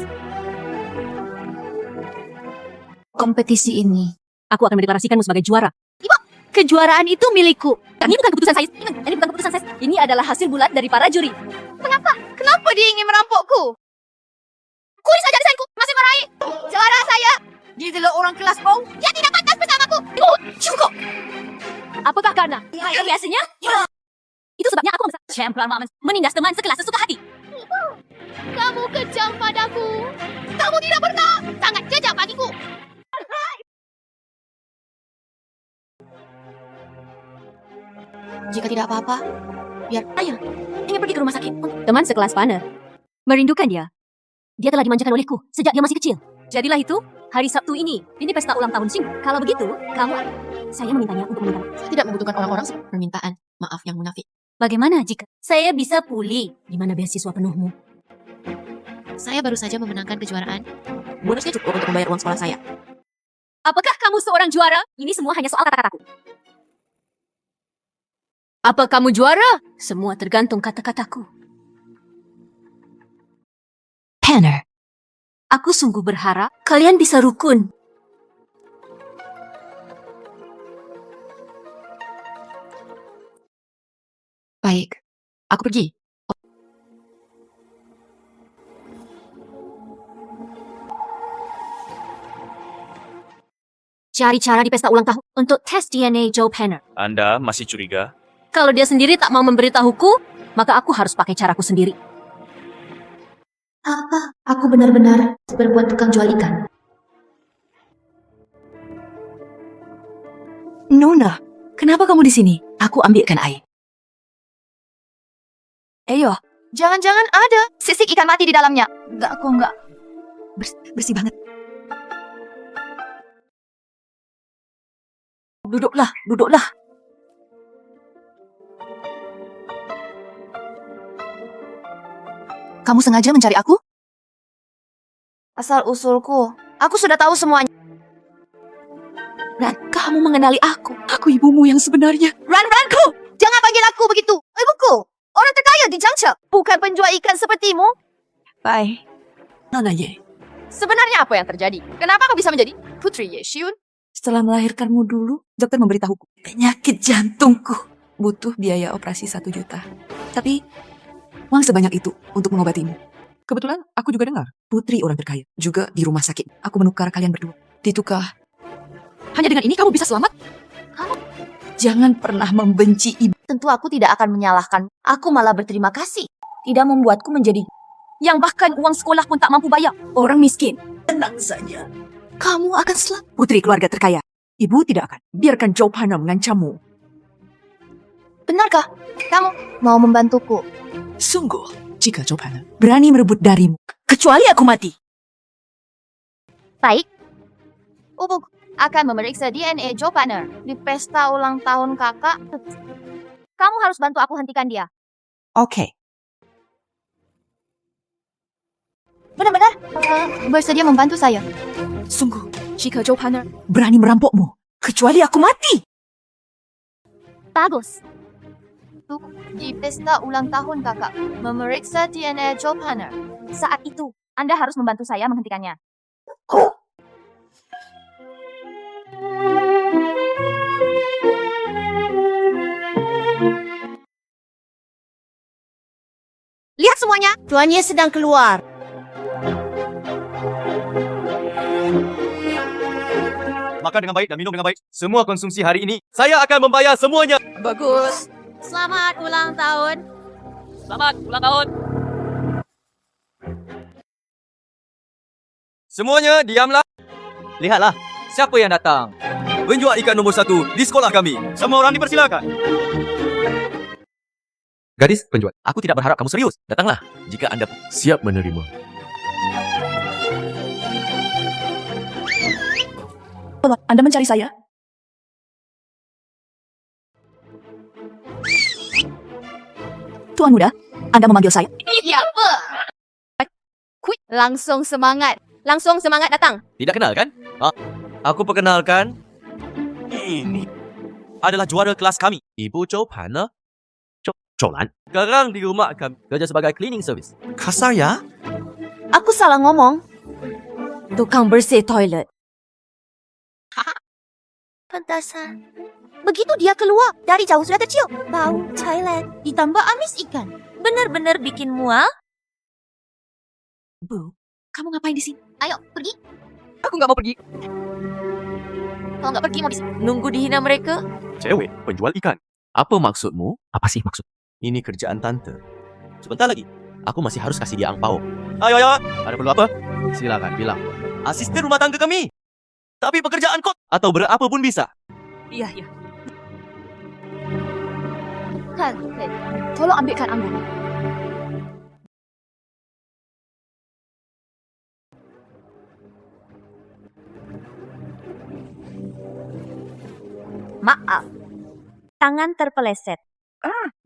Kompetisi ini, aku akan mendeklarasikanmu sebagai juara. Ibu, kejuaraan itu milikku. Ini bukan keputusan saya. Ini bukan keputusan saya. Ini adalah hasil bulat dari para juri. Kenapa dia ingin merampokku? Kuris saja desainku, masih meraih. Juara saya. Dia adalah orang kelas bau. Dia tidak pantas bersamaku. Cukup! Apakah karena biasanya? Itu sebabnya aku menindas teman sekelas sesuka hati. Kamu kejam padaku. Kamu tidak pernah. Sangat jejak bagiku. Jika tidak apa-apa, biar ayah ingin pergi ke rumah sakit. Teman sekelas Panner merindukan dia. Dia telah dimanjakan olehku sejak dia masih kecil. Jadilah itu hari Sabtu ini pesta ulang tahun Sing. Kalau begitu, saya memintanya untuk meminta. Saya tidak membutuhkan orang-orang permintaan maaf yang munafik. Bagaimana jika saya bisa pulih? Di mana beasiswa penuhmu? Saya baru saja memenangkan kejuaraan. Bonusnya cukup untuk membayar uang sekolah saya. Apakah kamu seorang juara? Ini semua hanya soal kata-kataku. Apa kamu juara? Semua tergantung kata-kataku. Panner, aku sungguh berharap kalian bisa rukun. Baik, aku pergi. Cari cara di pesta ulang tahun untuk tes DNA Joe Panner. Anda masih curiga? Kalau dia sendiri tak mau memberitahuku, maka aku harus pakai caraku sendiri. Apa aku benar-benar berbuat tukang jual ikan? Nona, kenapa kamu di sini? Aku ambilkan air. Ayo, Jangan-jangan ada sisik ikan mati di dalamnya. Enggak, kok enggak. bersih banget. Duduklah, duduklah. Kamu sengaja mencari aku? Asal usulku, aku sudah tahu semuanya. Dan kamu mengenali aku. Aku ibumu yang sebenarnya. Ranku! Jangan panggil aku begitu. Ibuku, orang terkaya di Jiangce, bukan penjual ikan sepertimu. Bye. Nona Ye, Sebenarnya apa yang terjadi? Kenapa kau bisa menjadi Putri Ye Xiun? setelah melahirkanmu dulu, dokter memberitahuku. Penyakit jantungku. Butuh biaya operasi 1 juta. Tapi, uang sebanyak itu untuk mengobatimu. Kebetulan aku juga dengar. Putri orang terkaya. Juga di rumah sakit. Aku menukar kalian berdua. Ditukar. Hanya dengan ini kamu bisa selamat? Jangan pernah membenci ibu. Tentu aku tidak akan menyalahkan. Aku malah berterima kasih. Tidak membuatku menjadi yang bahkan uang sekolah pun tak mampu bayar. Orang miskin. Tenang saja. Kamu akan selamat. Putri keluarga terkaya. Ibu tidak akan. Biarkan Joe Hana mengancammu. Benarkah? Kamu mau membantuku? Sungguh, jika Joe Hana berani merebut darimu, kecuali aku mati. Baik. Ubuk akan memeriksa DNA Joe Partner di pesta ulang tahun kakak. Kamu harus bantu aku hentikan dia. Oke. Benar-benar bersedia membantu saya. Sungguh, jika Joe Hana berani merampokmu, kecuali aku mati. Bagus. Di pesta ulang tahun kakak, memeriksa DNA Joe Partner. Saat itu, Anda harus membantu saya menghentikannya. Lihat semuanya, tuannya sedang keluar. Makan dengan baik dan minum dengan baik. Semua konsumsi hari ini, saya akan membayar semuanya. Bagus. Selamat ulang tahun. Selamat ulang tahun. Semuanya diamlah. Lihatlah, siapa yang datang. Penjual ikan nombor 1 di sekolah kami. Semua orang dipersilakan. Gadis penjual, aku tidak berharap kamu serius. Datanglah jika Anda siap menerima. Anda mencari saya? Tuan muda, Anda memanggil saya? Iya, apa? Langsung semangat. Langsung semangat datang. Tidak kenal kan? Aku perkenalkan. Ini adalah juara kelas kami. Ibu Joe Hana. Colan. Sekarang di rumah kami kerja sebagai cleaning service. Kasar ya? Aku salah ngomong. Tukang bersih toilet. Pantasan. Begitu dia keluar, dari jauh sudah tercium bau toilet ditambah amis ikan. Benar-benar bikin mual. Bu, kamu ngapain di sini? Ayo, pergi. Aku nggak mau pergi. Kalau nggak pergi mau di sini. Nunggu dihina mereka. Cewek penjual ikan. Apa maksudmu? Apa sih maksud? Ini kerjaan tante. Sebentar lagi, aku masih harus kasih dia angpau. Ayo, ayo. Ada perlu apa? Silakan bilang. Asisten rumah tangga kami. Tapi pekerjaan kot atau berapa pun bisa. Iya, iya. Kan, tolong ambilkan anggur. Maaf, tangan terpeleset.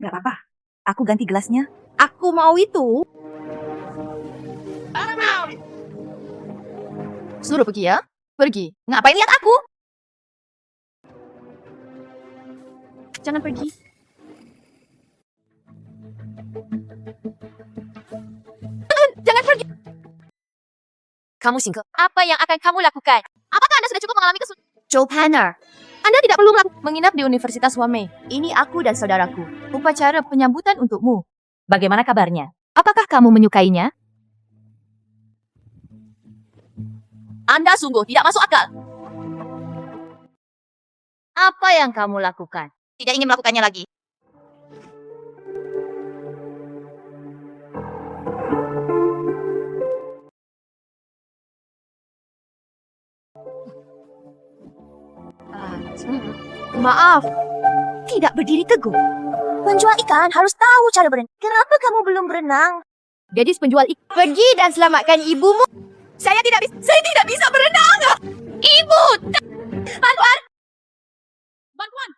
Gak apa-apa. Aku ganti gelasnya. Aku mau itu. Suruh pergi ya. Pergi. Ngapain lihat aku? Jangan pergi. Jangan pergi. Kamu single. Apa yang akan kamu lakukan? Apakah Anda sudah cukup mengalami kesulitan? Joe Panner. Anda tidak perlu menginap di Universitas Wame. Ini aku dan saudaraku. Upacara penyambutan untukmu. Bagaimana kabarnya? Apakah kamu menyukainya? Anda sungguh tidak masuk akal. Apa yang kamu lakukan? Tidak ingin melakukannya lagi. Maaf, tidak berdiri teguh. Penjual ikan harus tahu cara berenang. Kenapa kamu belum berenang? Gadis penjual ikan, pergi dan selamatkan ibumu. Saya tidak bisa berenang. Ibu, bantuan. Bantuan!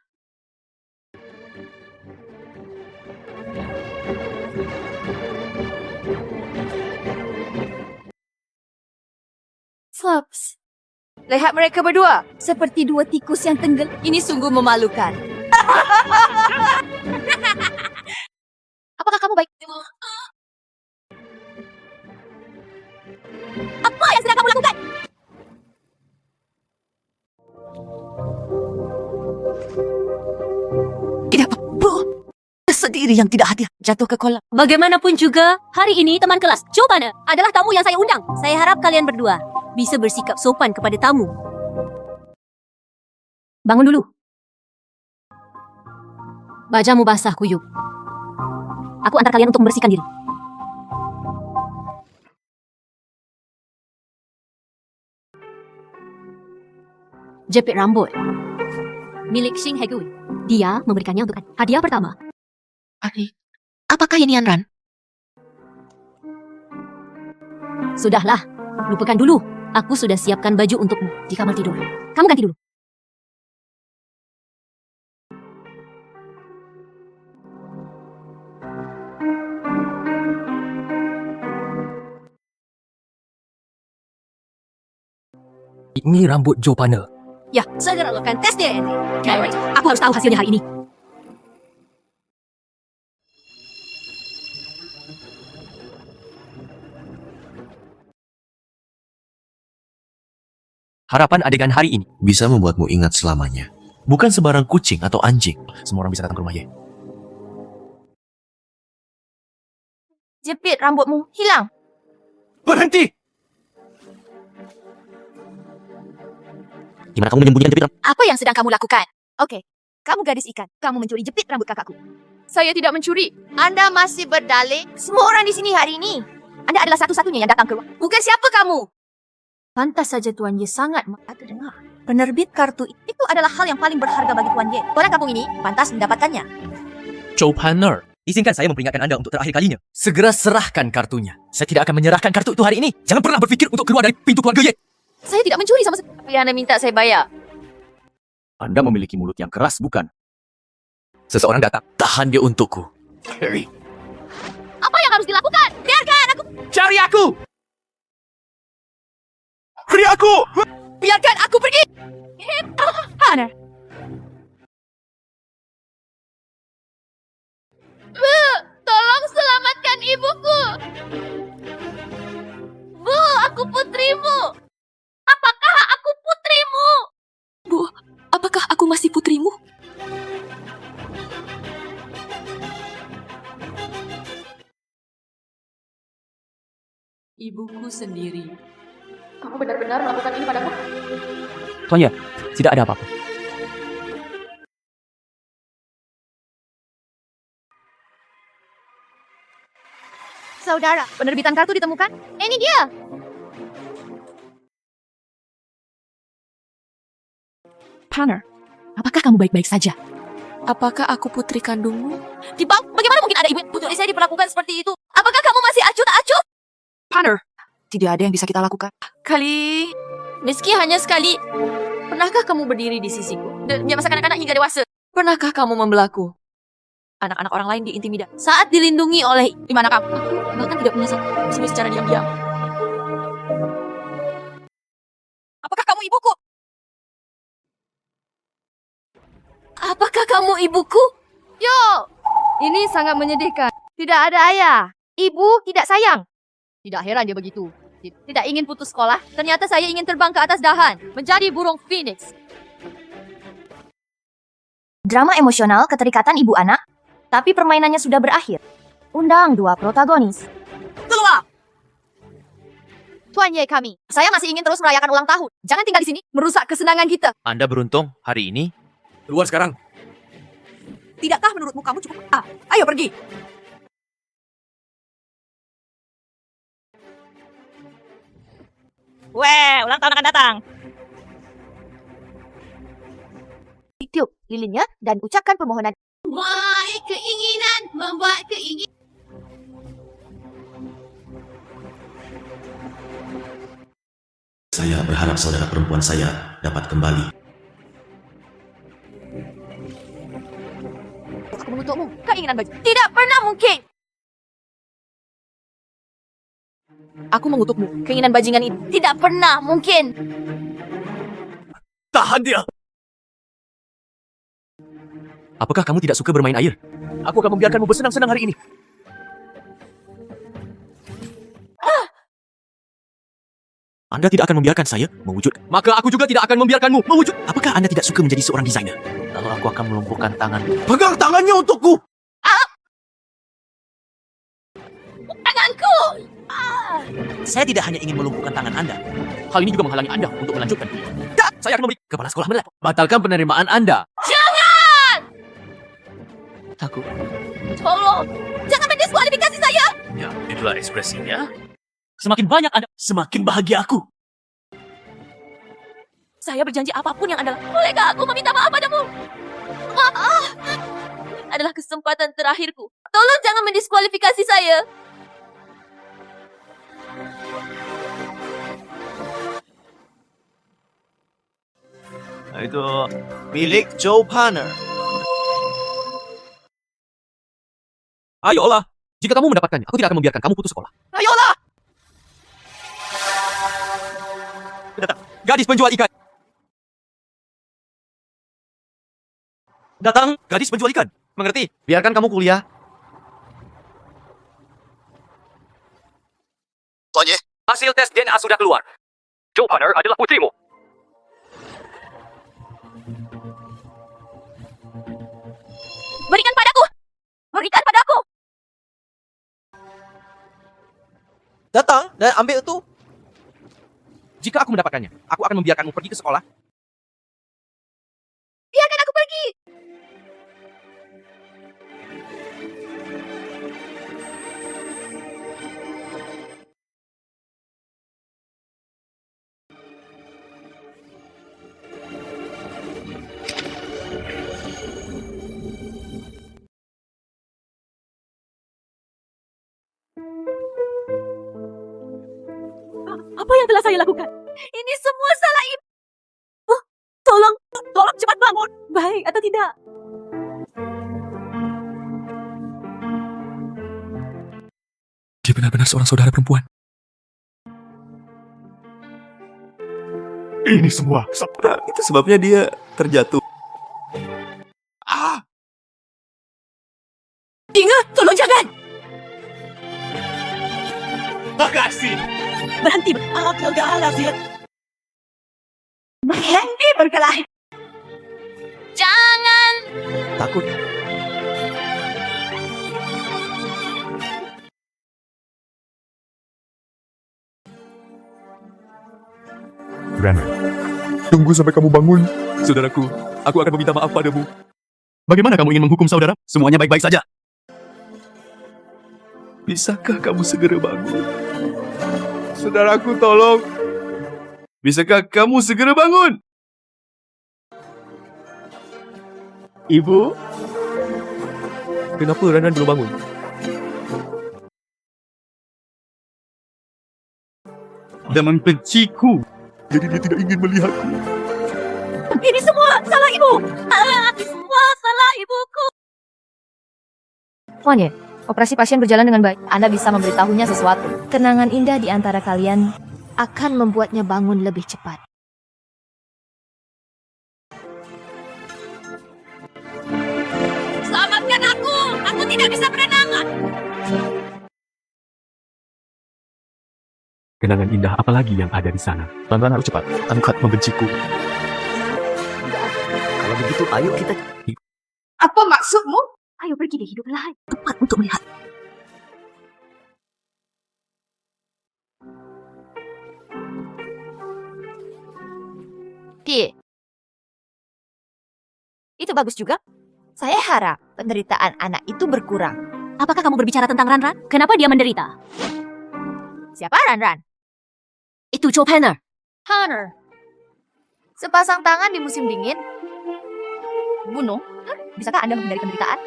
Fox. Lihat mereka berdua, seperti dua tikus yang tenggelam. Ini sungguh memalukan. Apakah kamu baik? Apa yang sedang kamu lakukan? Tidak apa, Bu. Sendiri yang tidak hati jatuh ke kolam. Bagaimanapun juga, hari ini teman kelas Jobana adalah tamu yang saya undang. Saya harap kalian berdua bisa bersikap sopan kepada tamu. Bangun dulu. Bajamu basah, Kuyup. Aku antar kalian untuk membersihkan diri. Jepit rambut. Milik Xing Hegui. Dia memberikannya untuk hadiah pertama. Ani, apakah ini Anran? Sudahlah, lupakan dulu. Aku sudah siapkan baju untukmu di kamar tidur. Kamu ganti dulu. Ini rambut Jopana. Ya, segera lakukan tes DNA. Alright, aku harus tahu hasilnya hari ini. Harapan adegan hari ini. Bisa membuatmu ingat selamanya. Bukan sembarang kucing atau anjing. Semua orang bisa datang ke rumah Ye. Jepit rambutmu hilang. Berhenti! Gimana kamu menyembunyikan jepit rambut? Apa yang sedang kamu lakukan? Oke, kamu gadis ikan. Kamu mencuri jepit rambut kakakku. Saya tidak mencuri. Anda masih berdalih? Semua orang di sini hari ini. Anda adalah satu-satunya yang datang ke rumah. Bukan siapa kamu? Pantas saja Tuan Ye sangat terdengar. Penerbit kartu itu adalah hal yang paling berharga bagi Tuan Ye. Orang kampung ini pantas mendapatkannya. Jopana. Izinkan saya memperingatkan Anda untuk terakhir kalinya. Segera serahkan kartunya. Saya tidak akan menyerahkan kartu itu hari ini. Jangan pernah berpikir untuk keluar dari pintu keluarga Ye. Saya tidak mencuri sama sekali. Tapi Anda minta saya bayar. Anda memiliki mulut yang keras, bukan? Seseorang datang. Tahan dia untukku. Harry. Apa yang harus dilakukan? Biarkan aku. Cari aku! Beri aku! Biarkan aku pergi. Hana. Bu, tolong selamatkan ibuku. Bu, aku putrimu. Apakah aku putrimu? Bu, apakah aku masih putrimu? Ibuku sendiri. Kamu benar-benar melakukan ini padaku? Tuan Ye, tidak ada apa-apa. Saudara, penerbitan kartu ditemukan? Ini dia. Panner, apakah kamu baik-baik saja? Apakah aku putri kandungmu? Bagaimana mungkin ada ibu putri saya diperlakukan seperti itu? Apakah kamu masih acuh tak acuh? Panner, tidak ada yang bisa kita lakukan. Kali, meski hanya sekali, pernahkah kamu berdiri di sisiku? Dan masa kanak-kanak hingga dewasa? Pernahkah kamu membelaku? Anak-anak orang lain diintimidasi saat dilindungi oleh di mana kamu? Aku bahkan tidak punya satu bersembunyi secara diam-diam. Apakah kamu ibuku? Apakah kamu ibuku? Yo, ini sangat menyedihkan. Tidak ada ayah. Ibu tidak sayang. Tidak heran dia begitu. Tidak ingin putus sekolah. Ternyata saya ingin terbang ke atas dahan. Menjadi burung phoenix. Drama emosional keterikatan ibu anak. Tapi permainannya sudah berakhir. Undang dua protagonis. Keluar! Tuan Ye kami. Saya masih ingin terus merayakan ulang tahun. Jangan tinggal di sini. Merusak kesenangan kita. Anda beruntung hari ini. Keluar sekarang. Tidakkah menurutmu kamu cukup? Ayo pergi. Weh, ulang tahun akan datang. Tiup. lilinnya dan ucapkan permohonan. Membuat keinginan, membuat keinginan. Saya berharap saudara perempuan saya dapat kembali. Aku mengutukmu. Keinginan baju. Tidak pernah mungkin. Aku mengutukmu. Keinginan bajingan itu tidak pernah mungkin. Tahan dia! Apakah kamu tidak suka bermain air? Aku akan membiarkanmu bersenang-senang hari ini. Anda tidak akan membiarkan saya mewujud. Maka aku juga tidak akan membiarkanmu mewujud. Apakah Anda tidak suka menjadi seorang desainer? Lalu aku akan melumpuhkan tangan. Pegang tangannya untukku! Tanganku! Saya tidak hanya ingin melumpuhkan tangan Anda. Hal ini juga menghalangi Anda untuk melanjutkan. Saya akan memberi kepala sekolah melapor. Batalkan penerimaan Anda. Jangan! Aku. Tolong! Jangan mendiskualifikasi saya! Ya, itulah ekspresinya. Semakin banyak Anda, semakin bahagia aku. Saya berjanji apapun yang Anda lakukan. Bolehkah aku meminta maaf padamu? Maaf! Adalah kesempatan terakhirku. Tolong jangan mendiskualifikasi saya. Itu milik Joe Panner. Ayolah. Jika kamu mendapatkannya, aku tidak akan membiarkan kamu putus sekolah. Ayolah! Gadis penjual ikan. Datang, gadis penjual ikan. Mengerti? Biarkan kamu kuliah. Hasil tes DNA sudah keluar. Joe Panner adalah putrimu. Berikan padaku! Berikan padaku! Datang dan ambil itu. Jika aku mendapatkannya, aku akan membiarkanmu pergi ke sekolah. Biarkan aku pergi! Apa yang telah saya lakukan? Ini semua salah ibu. Tolong cepat bangun. Baik atau tidak? Dia benar-benar seorang saudara perempuan. Ini semua Itu sebabnya dia terjatuh. Ingat, tolong jangan. makasih. Berhenti berhenti berkelahi. Jangan! Takut. Brenner, tunggu sampai kamu bangun. Saudaraku, aku akan meminta maaf padamu. Bagaimana kamu ingin menghukum saudara? Semuanya baik-baik saja. Bisakah kamu segera bangun? Saudaraku, tolong. Bisakah kamu segera bangun? Ibu? Kenapa Renan belum bangun? Dan membenciku. Jadi dia tidak ingin melihatku. Ini semua salah ibu. Ini semua salah ibuku. Tuannya, operasi pasien berjalan dengan baik. Anda bisa memberitahunya sesuatu. Kenangan indah di antara kalian akan membuatnya bangun lebih cepat. Selamatkan aku! Aku tidak bisa berenang! Kenangan indah apa lagi yang ada di sana? Pelan-pelan harus cepat. Angkat membenciku. Kalau begitu, ayo kita... Apa maksudmu? Ayo pergi deh, hidup lain. Tepat untuk melihat. Itu bagus juga. Saya harap penderitaan anak itu berkurang. Apakah kamu berbicara tentang Ranran? Kenapa dia menderita? Siapa Ranran? Itu Joe Panner. Hunter. Sepasang tangan di musim dingin Bunuh? Bisakah Anda menghindari penderitaan?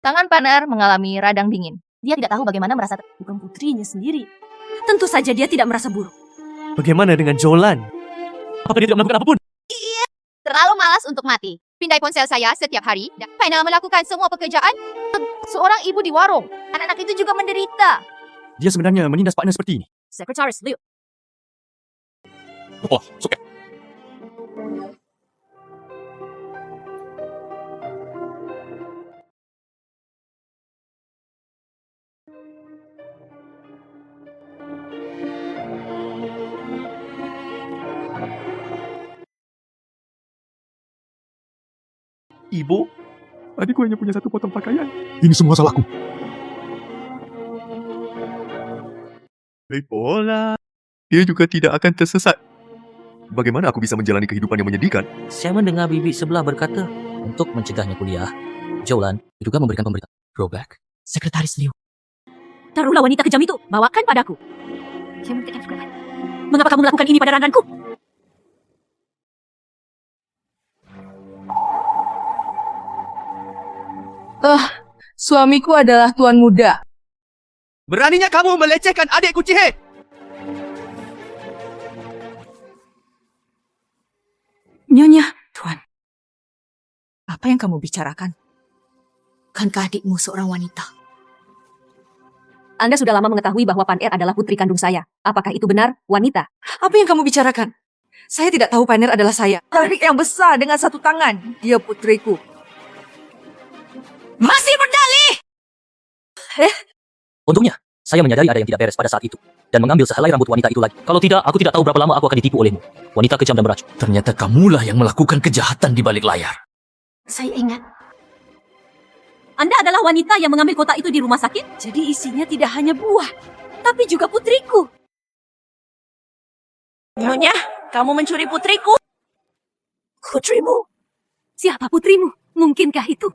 Tangan partner mengalami radang dingin. Dia tidak tahu bagaimana merasa Bukan putrinya sendiri. Tentu saja dia tidak merasa buruk. Bagaimana dengan Jolan? Apa dia tidak melakukan apapun? terlalu malas untuk mati. Pindai ponsel saya setiap hari dan final melakukan semua pekerjaan. Seorang ibu di warung. Anak-anak itu juga menderita. Dia sebenarnya menindas partner seperti ini. Sekretaris Liu. Oh, suka. Ibu, Adikku hanya punya satu potong pakaian. Ini semua salahku. Pola. Dia juga tidak akan tersesat. Bagaimana aku bisa menjalani kehidupan yang menyedihkan? Saya mendengar bibi sebelah berkata, untuk mencegahnya kuliah, Jolan juga memberikan pemberitahuan. Rollback. Sekretaris Liu. Taruhlah wanita kejam itu, bawakan padaku. Mengapa kamu melakukan ini pada ranganku? Suamiku adalah tuan muda. beraninya kamu melecehkan adikku Cihe! Nyonya, Tuan. Apa yang kamu bicarakan? Kankah adikmu seorang wanita? Anda sudah lama mengetahui bahwa Pan Er adalah putri kandung saya. Apakah itu benar, wanita? Apa yang kamu bicarakan? Saya tidak tahu Pan Er adalah saya. Tarik yang besar dengan satu tangan. Dia putriku. Masih berdalih! Untungnya, saya menyadari ada yang tidak beres pada saat itu, dan mengambil sehelai rambut wanita itu lagi. Kalau tidak, aku tidak tahu berapa lama aku akan ditipu olehmu. Wanita kejam dan beracun. Ternyata kamulah yang melakukan kejahatan di balik layar. Saya ingat. Anda adalah wanita yang mengambil kotak itu di rumah sakit? Jadi isinya tidak hanya buah, tapi juga putriku. Nyonya, kamu mencuri putriku? Putrimu? Siapa putrimu? Mungkinkah itu?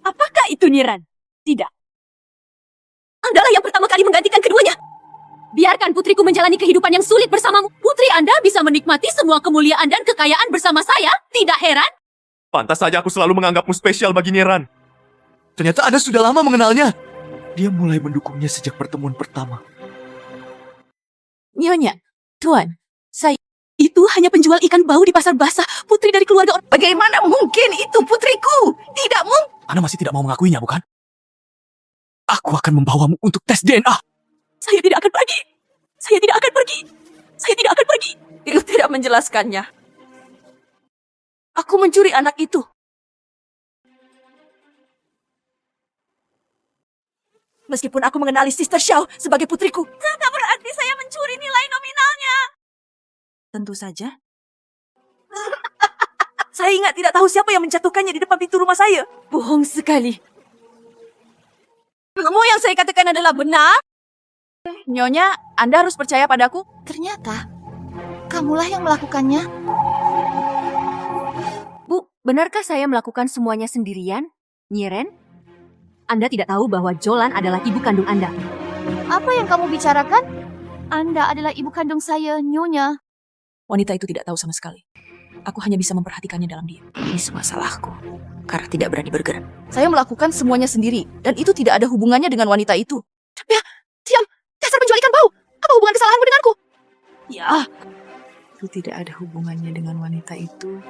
Apakah itu Niran? Tidak. Andalah yang pertama kali menggantikan keduanya. Biarkan putriku menjalani kehidupan yang sulit bersamamu. Putri Anda bisa menikmati semua kemuliaan dan kekayaan bersama saya. Tidak heran? Pantas saja aku selalu menganggapmu spesial bagi Nieran. Ternyata Anda sudah lama mengenalnya. Dia mulai mendukungnya sejak pertemuan pertama. Nyonya, Tuan, saya itu hanya penjual ikan bau di pasar basah. Putri dari keluarga orang. Bagaimana mungkin itu putriku? Tidak mungkin. Anda masih tidak mau mengakuinya, bukan? Aku akan membawamu untuk tes DNA. Saya tidak akan pergi. Saya tidak akan pergi. Saya tidak akan pergi. Liu tidak menjelaskannya. Aku mencuri anak itu. Meskipun aku mengenali Sister Xiao sebagai putriku, tidak berarti saya mencuri nilai nominalnya. Tentu saja. Saya ingat tidak tahu siapa yang menjatuhkannya di depan pintu rumah saya. Bohong sekali. Kamu yang saya katakan adalah benar? Nyonya, Anda harus percaya padaku. Ternyata, kamulah yang melakukannya. Bu, benarkah saya melakukan semuanya sendirian? Niren? Anda tidak tahu bahwa Jolan adalah ibu kandung Anda. Apa yang kamu bicarakan? Anda adalah ibu kandung saya, Nyonya. Wanita itu tidak tahu sama sekali. Aku hanya bisa memperhatikannya dalam diam. Ini semua salahku, karena tidak berani bergerak. Saya melakukan semuanya sendiri, dan itu tidak ada hubungannya dengan wanita itu. Ya, diam! Dasar penjual ikan bau! Apa hubungan kesalahanmu denganku? Ya, itu tidak ada hubungannya dengan wanita itu.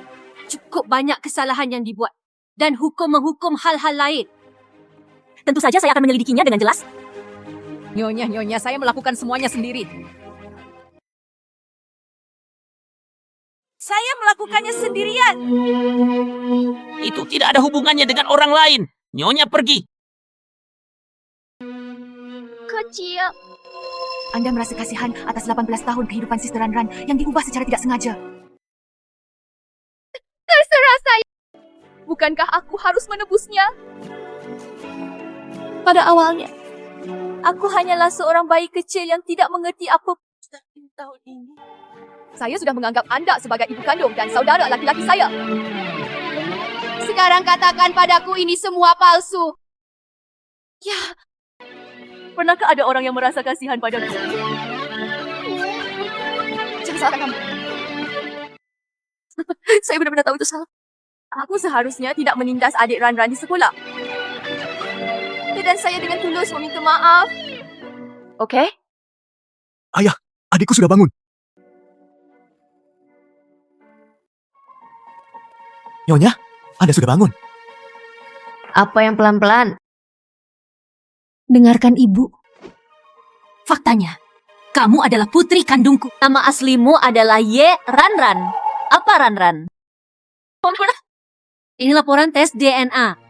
Cukup banyak kesalahan yang dibuat, dan hukum menghukum hal-hal lain. Tentu saja saya akan menyelidikinya dengan jelas. Nyonya, saya melakukan semuanya sendiri. Saya melakukannya sendirian. Itu tidak ada hubungannya dengan orang lain. Nyonya pergi. Kecil. Anda merasa kasihan atas 18 tahun kehidupan Sister Ran yang diubah secara tidak sengaja. Terserah saya. Bukankah aku harus menebusnya? Pada awalnya, aku hanyalah seorang bayi kecil yang tidak mengerti apa tahun ini. Saya sudah menganggap Anda sebagai ibu kandung dan saudara laki-laki saya. Sekarang katakan padaku ini semua palsu. Ya, pernahkah ada orang yang merasa kasihan padaku? Jangan salahkan kamu. Saya benar-benar tahu itu salah. Aku seharusnya tidak menindas adik Ran-Ran di sekolah. Dan saya dengan tulus meminta maaf. Okey? Ayah, adikku sudah bangun. Nyonya, Anda sudah bangun. Apa yang pelan-pelan? Dengarkan ibu. Faktanya, kamu adalah putri kandungku. Nama aslimu adalah Ye Ran-Ran. Apa Ran-Ran? Ini laporan tes DNA.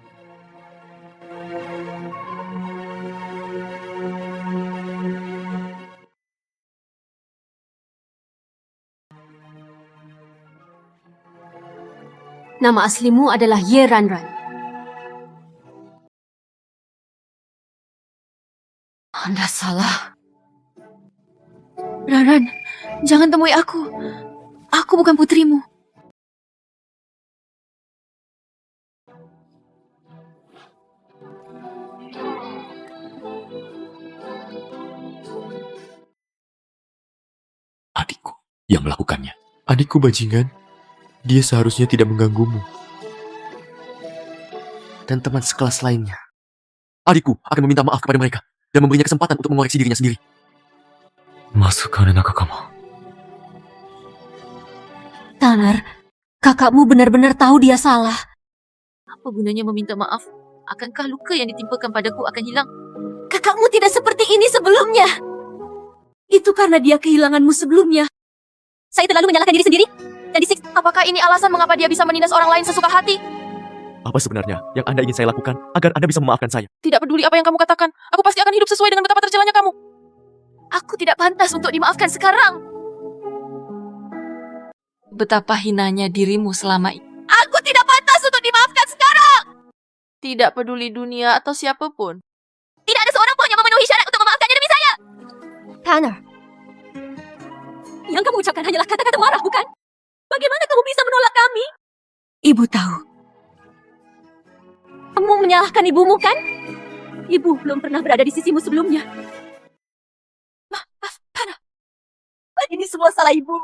Nama aslimu adalah Ye Ran-Ran. Anda salah. Ran-Ran, jangan temui aku. Aku bukan putrimu. Adikku yang melakukannya. Adikku bajingan. Dia seharusnya tidak mengganggumu. Dan teman sekelas lainnya. Adikku akan meminta maaf kepada mereka dan memberinya kesempatan untuk mengoreksi dirinya sendiri. Masukkan kamu. Tanner, kakakmu benar-benar tahu dia salah. Apa gunanya meminta maaf? Akankah luka yang ditimpakan padaku akan hilang? Kakakmu tidak seperti ini sebelumnya. Itu karena dia kehilanganmu sebelumnya. Saya terlalu menyalahkan diri sendiri dan disiksa. Apakah ini alasan mengapa dia bisa menindas orang lain sesuka hati? Apa sebenarnya yang Anda ingin saya lakukan agar Anda bisa memaafkan saya? Tidak peduli apa yang kamu katakan, aku pasti akan hidup sesuai dengan betapa tercelanya kamu. Aku tidak pantas untuk dimaafkan sekarang. Betapa hinanya dirimu selama ini. Aku tidak pantas untuk dimaafkan sekarang. Tidak peduli dunia atau siapapun. Tidak ada seorang pun yang memenuhi syarat untuk memaafkannya demi saya. Tanner, Yang kamu ucapkan hanyalah kata-kata marah, bukan? Bagaimana kamu bisa menolak kami? ibu tahu. Kamu menyalahkan ibumu, kan? Ibu belum pernah berada di sisimu sebelumnya. Maaf, Hana. Ini semua salah ibu.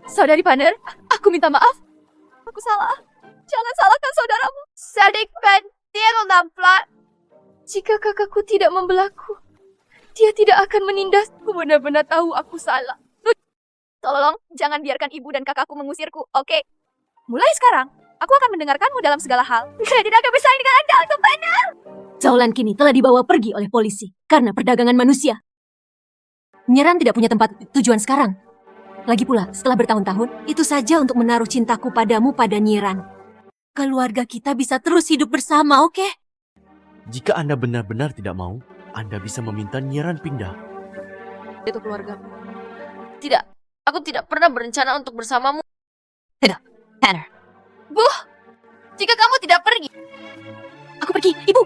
Saudari Panner, aku minta maaf. Aku salah. Jangan salahkan saudaramu. Sadik Pan, dia nampak. Jika kakakku tidak membelaku, dia tidak akan menindasku. Benar-benar tahu aku salah. Tolong, jangan biarkan ibu dan kakakku mengusirku, oke? Mulai sekarang, aku akan mendengarkanmu dalam segala hal. Saya tidak akan bersaing dengan Anda, Uncle Panner. Zaulan kini telah dibawa pergi oleh polisi karena perdagangan manusia. Nyeran tidak punya tempat tujuan sekarang. Lagi pula, setelah bertahun-tahun, itu saja untuk menaruh cintaku padamu pada Nyeran. Keluarga kita bisa terus hidup bersama, oke? Jika Anda benar-benar tidak mau, Anda bisa meminta Nyeran pindah. Itu keluargamu. Tidak, aku tidak pernah berencana untuk bersamamu. Tanner, Jika kamu tidak pergi, aku pergi. Ibu,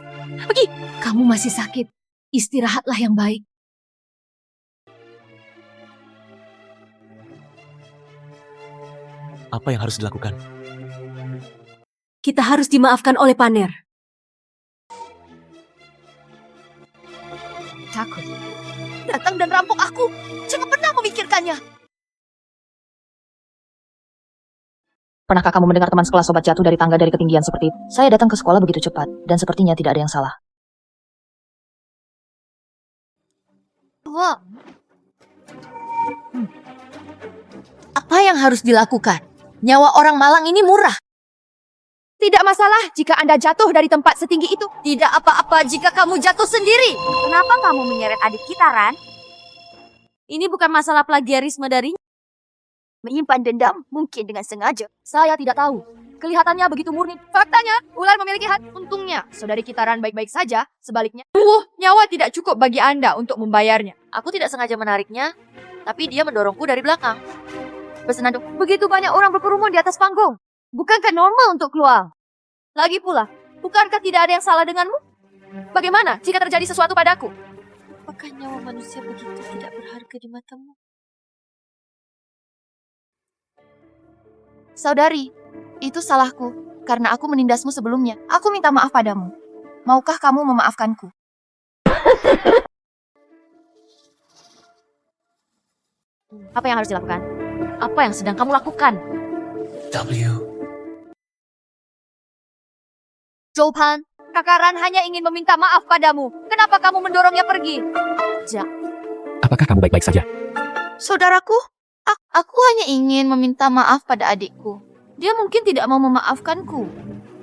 pergi. Kamu masih sakit. Istirahatlah yang baik. Apa yang harus dilakukan? Kita harus dimaafkan oleh Panner. takut. Datang dan rampok aku. Jangan pernah memikirkannya. Pernahkah kamu mendengar teman sekelas sobat jatuh dari tangga dari ketinggian seperti itu? Saya datang ke sekolah begitu cepat, dan sepertinya tidak ada yang salah. Wah. Apa yang harus dilakukan? Nyawa orang malang ini murah. Tidak masalah jika Anda jatuh dari tempat setinggi itu. Tidak apa-apa jika kamu jatuh sendiri. Kenapa kamu menyeret adik kita, Ran? Ini bukan masalah plagiarisme darinya. Menyimpan dendam mungkin dengan sengaja. Saya tidak tahu. Kelihatannya begitu murni. Faktanya, ular memiliki hati. Untungnya, saudari kita Ran baik-baik saja. Sebaliknya, nyawa tidak cukup bagi Anda untuk membayarnya. Aku tidak sengaja menariknya, tapi dia mendorongku dari belakang. Bersenandung, begitu banyak orang berkerumun di atas panggung. Bukankah normal untuk keluar? Lagi pula, bukankah tidak ada yang salah denganmu? Bagaimana jika terjadi sesuatu padaku? Apakah nyawa manusia begitu tidak berharga di matamu? Saudari, itu salahku karena aku menindasmu sebelumnya. Aku minta maaf padamu. Maukah kamu memaafkanku? Apa yang harus dilakukan? Apa yang sedang kamu lakukan? W. Zhoupan, Kakak Ran hanya ingin meminta maaf padamu. Kenapa kamu mendorongnya pergi? Apakah kamu baik-baik saja? Saudaraku, aku hanya ingin meminta maaf pada adikku. Dia mungkin tidak mau memaafkanku.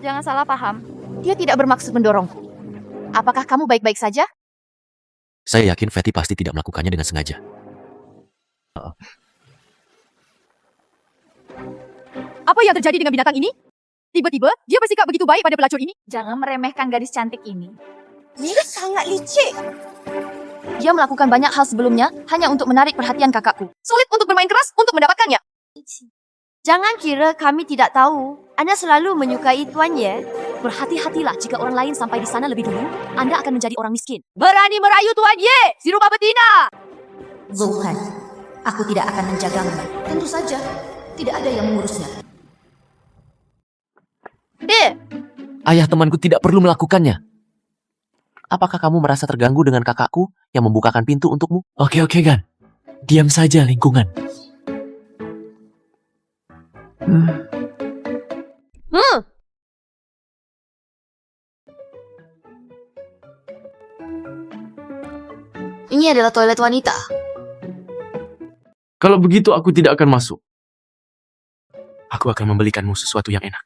Jangan salah paham. Dia tidak bermaksud mendorongku. Apakah kamu baik-baik saja? Saya yakin Fatty pasti tidak melakukannya dengan sengaja. Apa yang terjadi dengan binatang ini? Tiba-tiba, dia bersikap begitu baik pada pelacur ini. Jangan meremehkan gadis cantik ini. Dia sangat licik. Dia melakukan banyak hal sebelumnya hanya untuk menarik perhatian kakakku. Sulit untuk bermain keras untuk mendapatkannya. Jangan kira kami tidak tahu. Anda selalu menyukai Tuan Ye. Berhati-hatilah jika orang lain sampai di sana lebih dulu. Anda akan menjadi orang miskin. Berani merayu Tuan Ye, si rumah betina. Zhoupan, aku tidak akan menjagamu. Tentu saja, tidak ada yang mengurusnya. Ayah temanku tidak perlu melakukannya. Apakah kamu merasa terganggu dengan kakakku yang membukakan pintu untukmu? Oke, Gan. Diam saja, lingkungan. Ini adalah toilet wanita. Kalau begitu aku tidak akan masuk. Aku akan membelikanmu sesuatu yang enak.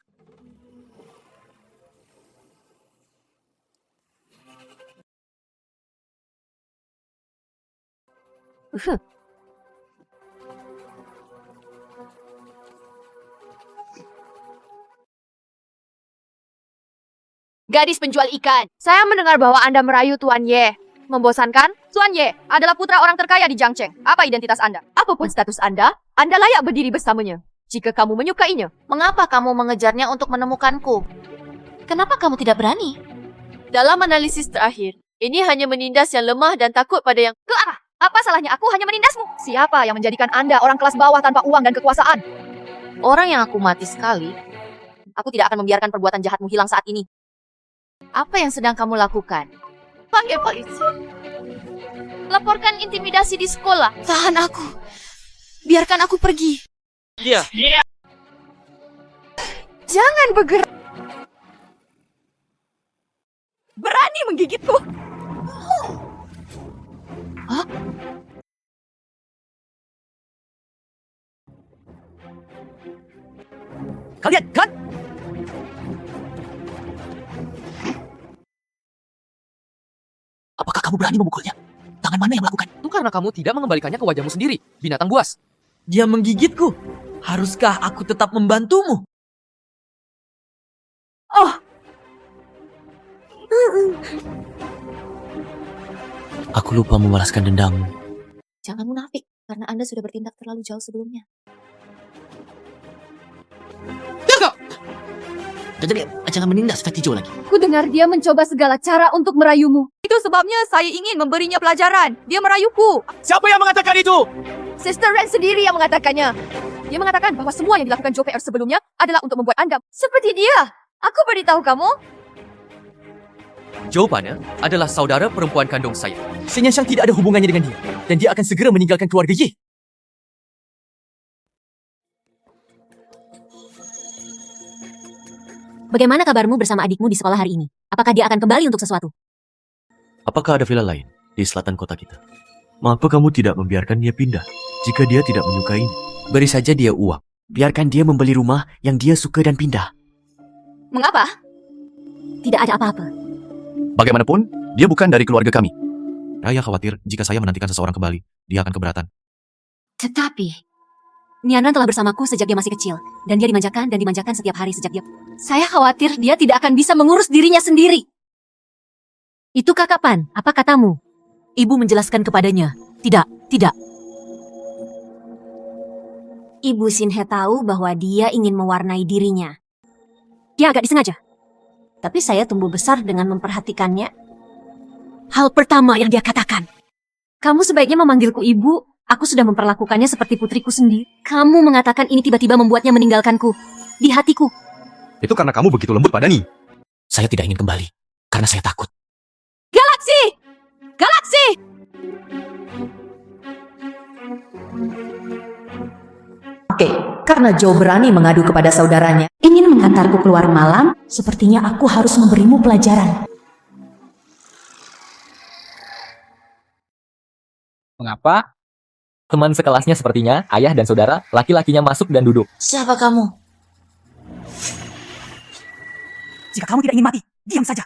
Gadis penjual ikan, saya mendengar bahwa Anda merayu Tuan Ye. Membosankan? Tuan Ye adalah putra orang terkaya di Jiangcheng. Apa identitas Anda? Apapun status Anda layak berdiri bersamanya. Jika kamu menyukainya. Mengapa kamu mengejarnya untuk menemukanku? Kenapa kamu tidak berani? Dalam analisis terakhir, ini hanya menindas yang lemah dan takut pada yang... Apa salahnya aku hanya menindasmu? Siapa yang menjadikan Anda orang kelas bawah tanpa uang dan kekuasaan? Orang yang aku mati sekali. Aku tidak akan membiarkan perbuatan jahatmu hilang saat ini. Apa yang sedang kamu lakukan? Panggil polisi. Laporkan intimidasi di sekolah. Tahan aku. Biarkan aku pergi. Dia. Jangan bergerak. Berani menggigitku. Hah? Kalian, kan? Apakah kamu berani memukulnya? Tangan mana yang melakukan? Itu karena kamu tidak mengembalikannya ke wajahmu sendiri, binatang buas. Dia menggigitku. Haruskah aku tetap membantumu? Oh. Aku lupa membalaskan dendammu. Jangan munafik, karena Anda sudah bertindak terlalu jauh sebelumnya. Jadi, jangan menindas Fatty Joe lagi. Ku dengar dia mencoba segala cara untuk merayumu. Itu sebabnya saya ingin memberinya pelajaran. Dia merayuku. Siapa yang mengatakan itu? Sister Ren sendiri yang mengatakannya. Dia mengatakan bahwa semua yang dilakukan Joe PR sebelumnya adalah untuk membuat Anda seperti dia. Aku beritahu kamu. Jawabannya adalah saudara perempuan kandung saya. Senya Shang tidak ada hubungannya dengan dia. Dan dia akan segera meninggalkan keluarga Ye. Bagaimana kabarmu bersama adikmu di sekolah hari ini? Apakah dia akan kembali untuk sesuatu? Apakah ada villa lain di selatan kota kita? Mengapa kamu tidak membiarkan dia pindah jika dia tidak menyukainya? Beri saja dia uang. Biarkan dia membeli rumah yang dia suka dan pindah. Mengapa? Tidak ada apa-apa. Bagaimanapun, dia bukan dari keluarga kami. Raya khawatir jika saya menantikan seseorang kembali, dia akan keberatan. Tetapi Nianran telah bersamaku sejak dia masih kecil. Dan dia dimanjakan setiap hari sejak dia... Saya khawatir dia tidak akan bisa mengurus dirinya sendiri. Itu Kakak Pan, apa katamu? Ibu menjelaskan kepadanya. Tidak. Ibu Sinhe tahu bahwa dia ingin mewarnai dirinya. Dia agak disengaja. Tapi saya tumbuh besar dengan memperhatikannya. Hal pertama yang dia katakan. Kamu sebaiknya memanggilku ibu. Aku sudah memperlakukannya seperti putriku sendiri. Kamu mengatakan ini tiba-tiba membuatnya meninggalkanku. Di hatiku. Itu karena kamu begitu lembut pada Ni. Saya tidak ingin kembali, karena saya takut. Galaksi! Galaksi! Oke. karena Joe berani mengadu kepada saudaranya. Ingin mengantarku keluar malam, sepertinya aku harus memberimu pelajaran. Mengapa? Teman sekelasnya sepertinya, ayah dan saudara, laki-lakinya masuk dan duduk. Siapa kamu? Jika kamu tidak ingin mati, diam saja.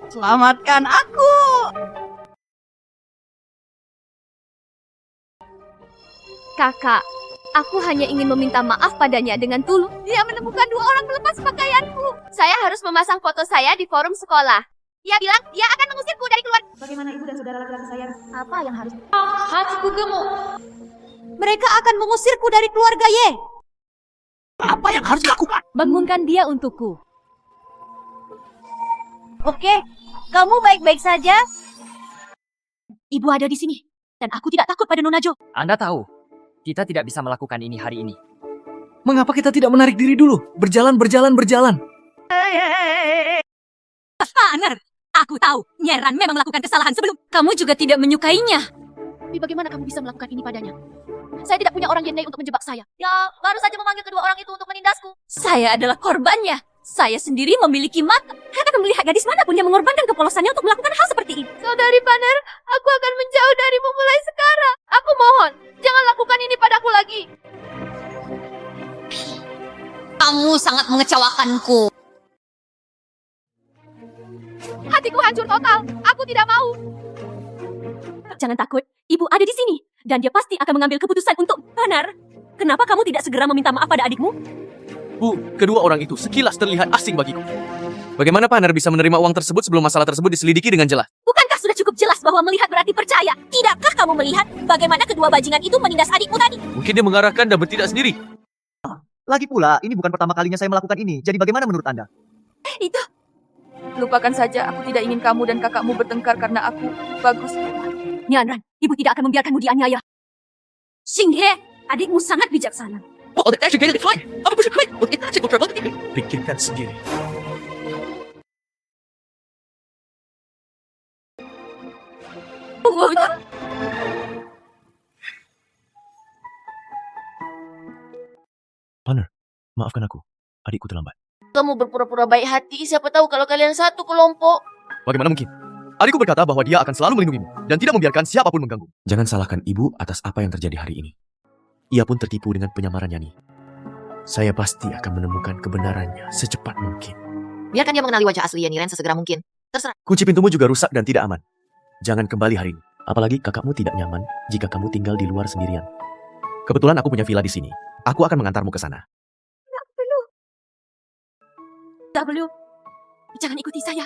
Selamatkan aku. Kakak, aku hanya ingin meminta maaf padanya dengan tulus. Dia menemukan 2 orang melepas pakaianku. Saya harus memasang foto saya di forum sekolah. Dia bilang dia akan mengusirku dari keluarga. Bagaimana ibu dan saudara laki-laki saya? Apa yang harus? Hatiku gemuk. Mereka akan mengusirku dari keluarga Ye. Apa yang harus dilakukan? Bangunkan dia untukku. Oke, kamu baik-baik saja? Ibu ada di sini, dan aku tidak takut pada Nona Jo. Anda tahu, kita tidak bisa melakukan ini hari ini. Mengapa kita tidak menarik diri dulu? Berjalan. Panar, aku tahu Nyeran memang melakukan kesalahan sebelum. Kamu juga tidak menyukainya. Tapi bagaimana kamu bisa melakukan ini padanya? Saya tidak punya orang Yenei untuk menjebak saya. Ya, baru saja memanggil kedua orang itu untuk menindasku. Saya adalah korbannya. Saya sendiri memiliki mata. Saya akan melihat gadis manapun yang mengorbankan kepolosannya untuk melakukan hal seperti ini. Saudari Paner, aku akan menjauh darimu mulai sekarang. Aku mohon, jangan lakukan ini padaku lagi. Kamu sangat mengecewakanku. Hatiku hancur total. Aku tidak mau. Jangan takut, ibu ada di sini. Dan dia pasti akan mengambil keputusan untuk Panar. Kenapa kamu tidak segera meminta maaf pada adikmu? Bu, kedua orang itu sekilas terlihat asing bagiku. Bagaimana Panar bisa menerima uang tersebut sebelum masalah tersebut diselidiki dengan jelas? Bukankah sudah cukup jelas bahwa melihat berarti percaya? Tidakkah kamu melihat bagaimana kedua bajingan itu menindas adikmu tadi? Mungkin dia mengarahkan dan bertindak sendiri. Lagi pula, ini bukan pertama kalinya saya melakukan ini. Jadi bagaimana menurut Anda? Itu. Lupakan saja, aku tidak ingin kamu dan kakakmu bertengkar karena aku bagus. Nyanran, ibu tidak akan membiarkanmu dianiaya. Xinghe, adikmu sangat bijaksana. Pikirkan sendiri. Paner, maafkan aku. Adikku terlambat. Kamu berpura-pura baik hati, siapa tahu kalau kalian satu kelompok. Bagaimana mungkin? Adikku berkata bahwa dia akan selalu melindungimu dan tidak membiarkan siapapun mengganggu. Jangan salahkan ibu atas apa yang terjadi hari ini. Ia pun tertipu dengan penyamarannya nih. Saya pasti akan menemukan kebenarannya secepat mungkin. Biarkan dia mengenali wajah asli Yeniren sesegera mungkin. Terserah. Kunci pintumu juga rusak dan tidak aman. Jangan kembali hari ini. Apalagi kakakmu tidak nyaman jika kamu tinggal di luar sendirian. Kebetulan aku punya villa di sini. Aku akan mengantarmu ke sana. W, jangan ikuti saya.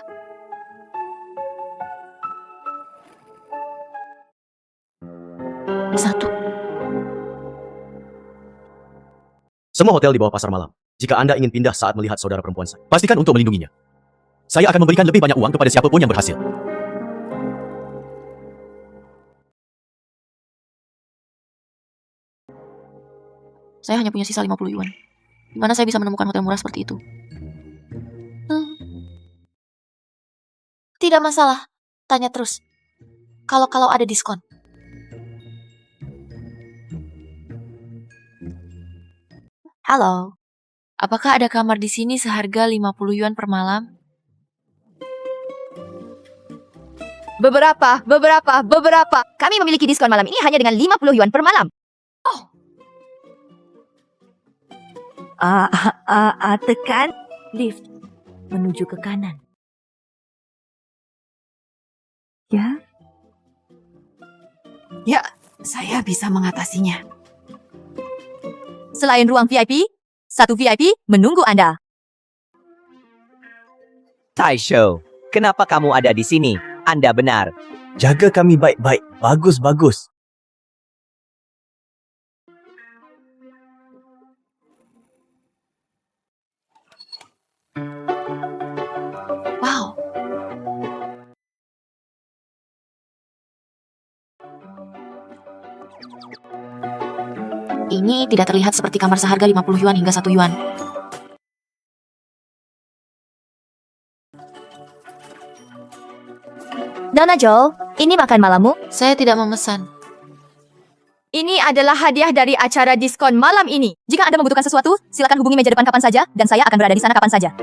Satu. Semua hotel di bawah pasar malam. Jika Anda ingin pindah saat melihat saudara perempuan saya, pastikan untuk melindunginya. Saya akan memberikan lebih banyak uang kepada siapapun yang berhasil. Saya hanya punya sisa 50 yuan. Di mana saya bisa menemukan hotel murah seperti itu? Tidak masalah. Tanya terus. Kalau ada diskon. Halo. Apakah ada kamar di sini seharga 50 yuan per malam? Beberapa. Kami memiliki diskon malam ini hanya dengan 50 yuan per malam. Tekan lift menuju ke kanan. Ya, saya bisa mengatasinya. Selain ruang VIP, satu VIP menunggu Anda. Taisho, kenapa kamu ada di sini? Anda benar. Jaga kami baik-baik. Bagus. Wow. Ini tidak terlihat seperti kamar seharga 50 yuan hingga 1 yuan. Nona Joel, ini makan malammu. Saya tidak memesan. Ini adalah hadiah dari acara diskon malam ini. Jika Anda membutuhkan sesuatu, silakan hubungi meja depan kapan saja, dan saya akan berada di sana kapan saja.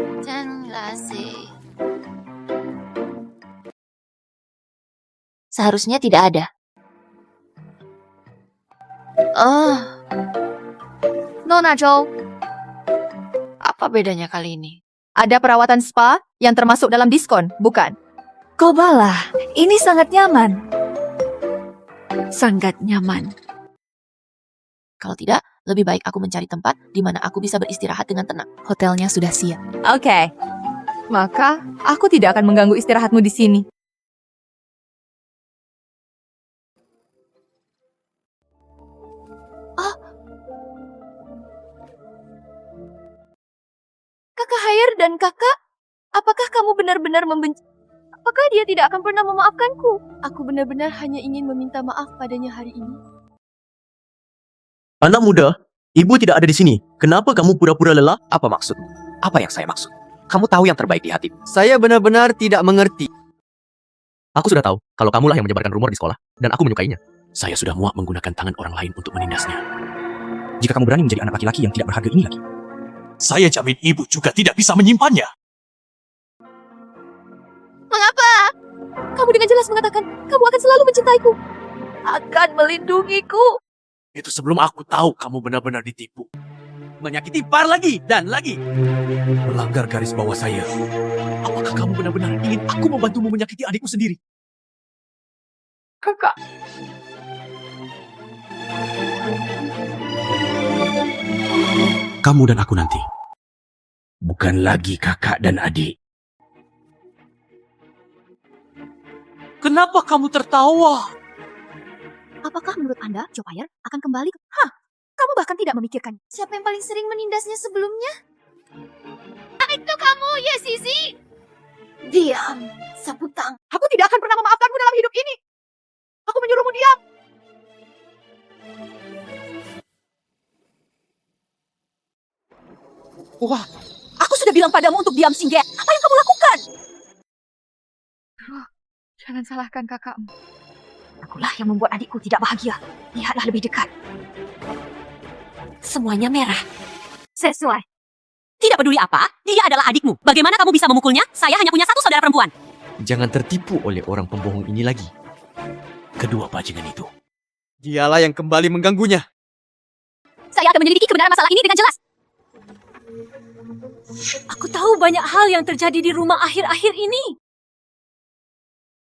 Seharusnya tidak ada. Oh, Nona Joel, apa bedanya kali ini? ada perawatan spa yang termasuk dalam diskon, bukan? Kobalah, ini sangat nyaman. Sangat nyaman. Kalau tidak, lebih baik aku mencari tempat di mana aku bisa beristirahat dengan tenang. Hotelnya sudah siap. Oke. Maka, aku tidak akan mengganggu istirahatmu di sini. Kakak Hayer dan kakak, apakah kamu benar-benar membenci? Apakah dia tidak akan pernah memaafkanku? Aku benar-benar hanya ingin meminta maaf padanya hari ini. Anak muda, ibu tidak ada di sini. Kenapa kamu pura-pura lelah? Apa maksudmu? Apa yang saya maksud? Kamu tahu yang terbaik di hatimu. Saya benar-benar tidak mengerti. Aku sudah tahu kalau kamulah yang menyebarkan rumor di sekolah, dan aku menyukainya. Saya sudah muak menggunakan tangan orang lain untuk menindasnya. Jika kamu berani menjadi anak laki-laki yang tidak berharga ini lagi, Saya jamin ibu juga tidak bisa menyimpannya. Mengapa? Kamu dengan jelas mengatakan kamu akan selalu mencintaiku. Akan melindungiku. Itu sebelum aku tahu kamu benar-benar ditipu. Menyakiti Par lagi dan lagi. Melanggar garis bawah saya. Apakah kamu benar-benar ingin aku membantumu menyakiti adikmu sendiri? Kakak. Kamu dan aku nanti. Bukan lagi kakak dan adik. Kenapa kamu tertawa? Apakah menurut Anda, Joe Payer akan kembali ke... Kamu bahkan tidak memikirkan. Siapa yang paling sering menindasnya sebelumnya? Itu kamu, ya Sisi. Diam, Saputang. Aku tidak akan pernah memaafkanmu dalam hidup ini. Aku menyuruhmu diam. Wah, aku sudah bilang padamu untuk diam, Singge. Apa yang kamu lakukan? Jangan salahkan kakakmu. Akulah yang membuat adikku tidak bahagia. Lihatlah lebih dekat. Semuanya merah. Sesuai. Tidak peduli apa, dia adalah adikmu. Bagaimana kamu bisa memukulnya? Saya hanya punya satu saudara perempuan. Jangan tertipu oleh orang pembohong ini lagi. Kedua bajingan itu. Dialah yang kembali mengganggunya. Saya akan menyelidiki kebenaran masalah ini dengan jelas. Aku tahu banyak hal yang terjadi di rumah akhir-akhir ini.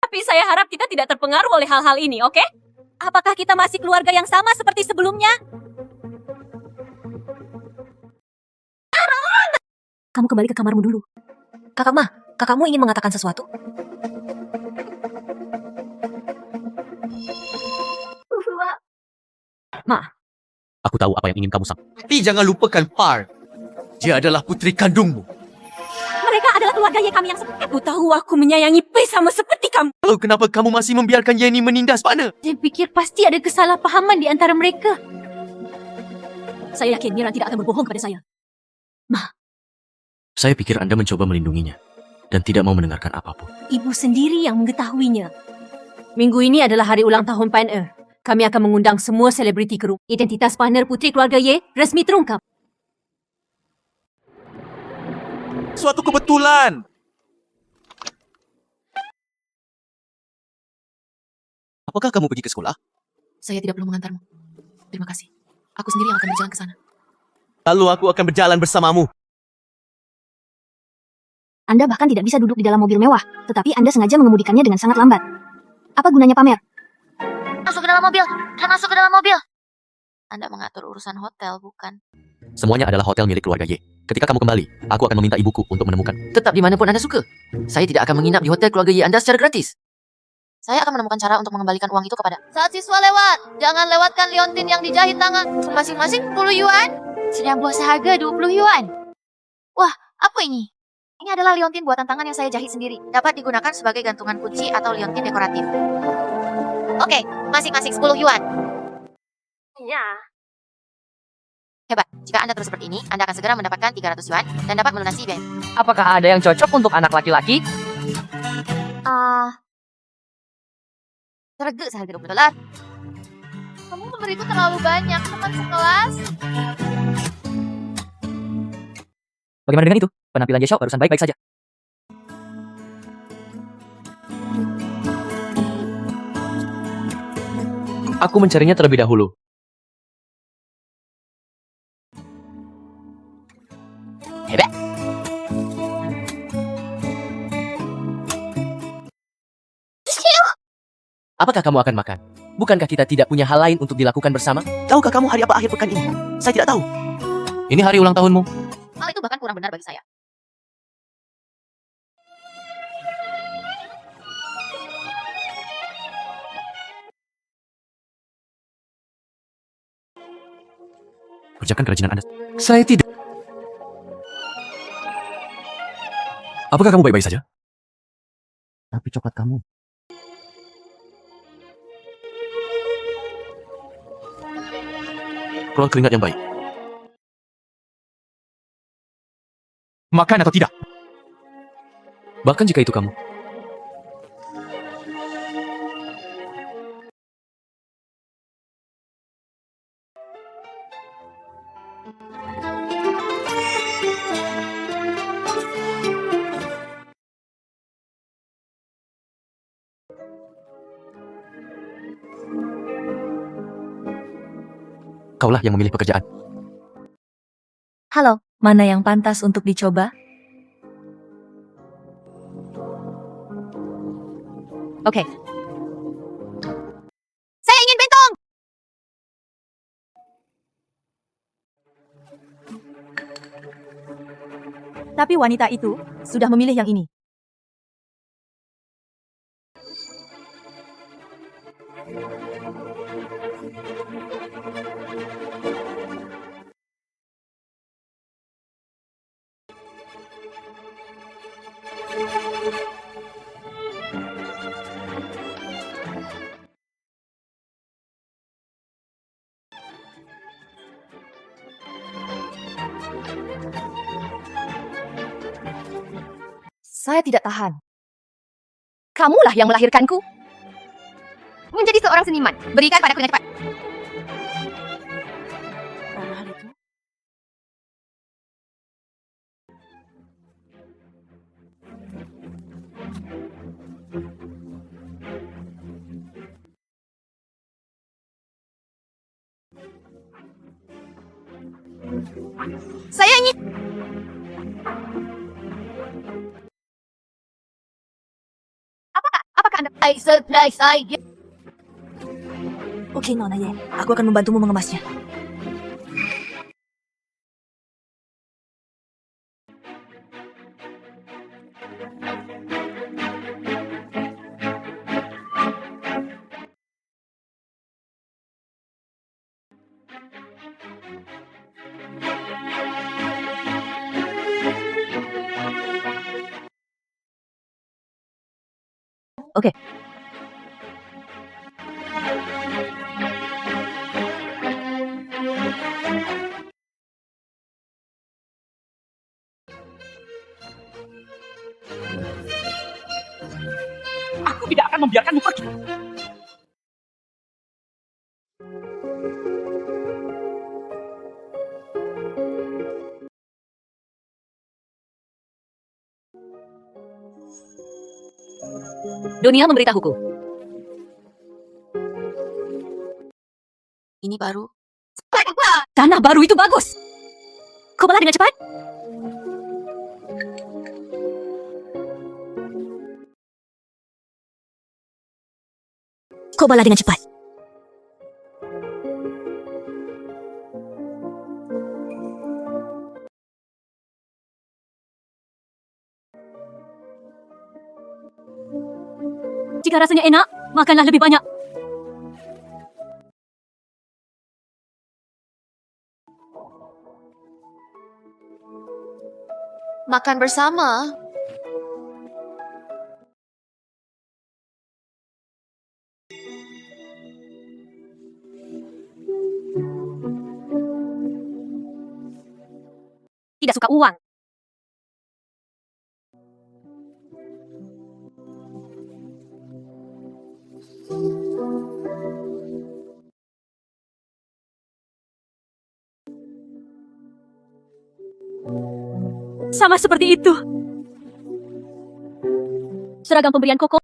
Tapi saya harap kita tidak terpengaruh oleh hal-hal ini, oke? Apakah kita masih keluarga yang sama seperti sebelumnya? Kamu kembali ke kamarmu dulu. Kakak Ma, kakakmu ingin mengatakan sesuatu? Ma. Aku tahu apa yang ingin kamu sampaikan. Tapi jangan lupakan Par. Dia adalah putri kandungmu. Mereka adalah keluarga Ye kami yang seperti. Aku tahu aku menyayangi Pei sama seperti kamu. Lalu kenapa kamu masih membiarkan Yenny menindas partner? Saya pikir pasti ada kesalahpahaman di antara mereka. Saya yakin Niran tidak akan berbohong kepada saya. Ma. Saya pikir Anda mencoba melindunginya dan tidak mau mendengarkan apapun. Ibu sendiri yang mengetahuinya. Minggu ini adalah hari ulang tahun Pan Er. Kami akan mengundang semua selebriti ke rumah. Identitas partner putri keluarga Ye resmi terungkap. Suatu kebetulan. Apakah kamu pergi ke sekolah? Saya tidak perlu mengantarmu. Terima kasih. Aku sendiri yang akan berjalan ke sana. Lalu aku akan berjalan bersamamu. Anda bahkan tidak bisa duduk di dalam mobil mewah, tetapi Anda sengaja mengemudikannya dengan sangat lambat. Apa gunanya pamer? Masuk ke dalam mobil. Masuk ke dalam mobil. Anda mengatur urusan hotel, bukan? Semuanya adalah hotel milik keluarga Y. Ketika kamu kembali, aku akan meminta ibuku untuk menemukan. Tetap dimanapun Anda suka. Saya tidak akan menginap di hotel keluarga Y Anda secara gratis. Saya akan menemukan cara untuk mengembalikan uang itu kepada... Saat siswa lewat, jangan lewatkan liontin yang dijahit tangan. Masing-masing 10 yuan. Sedang buah seharga 20 yuan. Wah, apa ini? Ini adalah liontin buatan tangan yang saya jahit sendiri. Dapat digunakan sebagai gantungan kunci atau liontin dekoratif. Oke, masing-masing 10 yuan. Iya. Hebat. Jika Anda terus seperti ini, Anda akan segera mendapatkan 300 yuan dan dapat melunasi event. Apakah ada yang cocok untuk anak laki-laki? Serege seharga $20. Kamu memberiku terlalu banyak, teman sekelas. Bagaimana dengan itu? Penampilan Jesho barusan baik-baik saja. Aku mencarinya terlebih dahulu. Hebat. Apakah kamu akan makan? Bukankah kita tidak punya hal lain untuk dilakukan bersama? Tahukah kamu hari apa akhir pekan ini? Saya tidak tahu. Ini hari ulang tahunmu. Hal itu bahkan kurang benar bagi saya. Kerjakan kerajinan Anda. Saya tidak. Apakah kamu baik-baik saja? Tapi coklat kamu. Keluar keringat yang baik. Makan atau tidak? Bahkan jika itu kamu. Kaulah yang memilih pekerjaan. Halo, mana yang pantas untuk dicoba? Oke. Saya ingin bentong! Tapi wanita itu sudah memilih yang ini. Saya tidak tahan. Kamulah yang melahirkanku. Menjadi seorang seniman. Berikan padaku yang cepat. Karena hal itu, Saya ingin... Apakah Anda... I surprise idea. Oke, Nona Ye. Aku akan membantumu mengemasnya. Oke. Aku tidak akan membiarkanmu pergi. Dunia memberitahuku. Ini baru. Tanah baru itu bagus. Kau belah dengan cepat. Kau belah dengan cepat. Jika rasanya enak, makanlah lebih banyak. Makan bersama. Tidak suka uang. Sama seperti itu. Seragam pemberian Koko.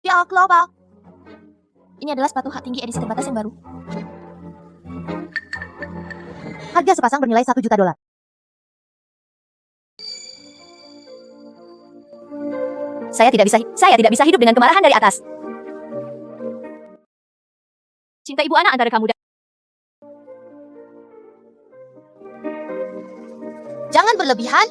Ya, global. Ini adalah sepatu hak tinggi edisi terbatas yang baru. Harga sepasang bernilai $1 juta. Saya tidak bisa hidup dengan kemarahan dari atas. Cinta ibu anak antara kamu dan... Jangan berlebihan.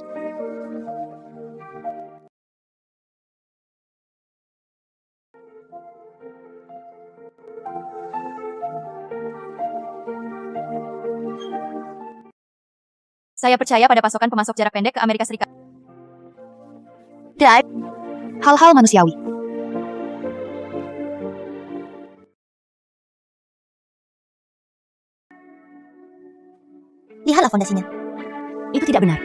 Saya percaya pada pasokan pemasok jarak pendek ke Amerika Serikat. Drive. Hal-hal manusiawi. Lihatlah fondasinya. Itu tidak benar.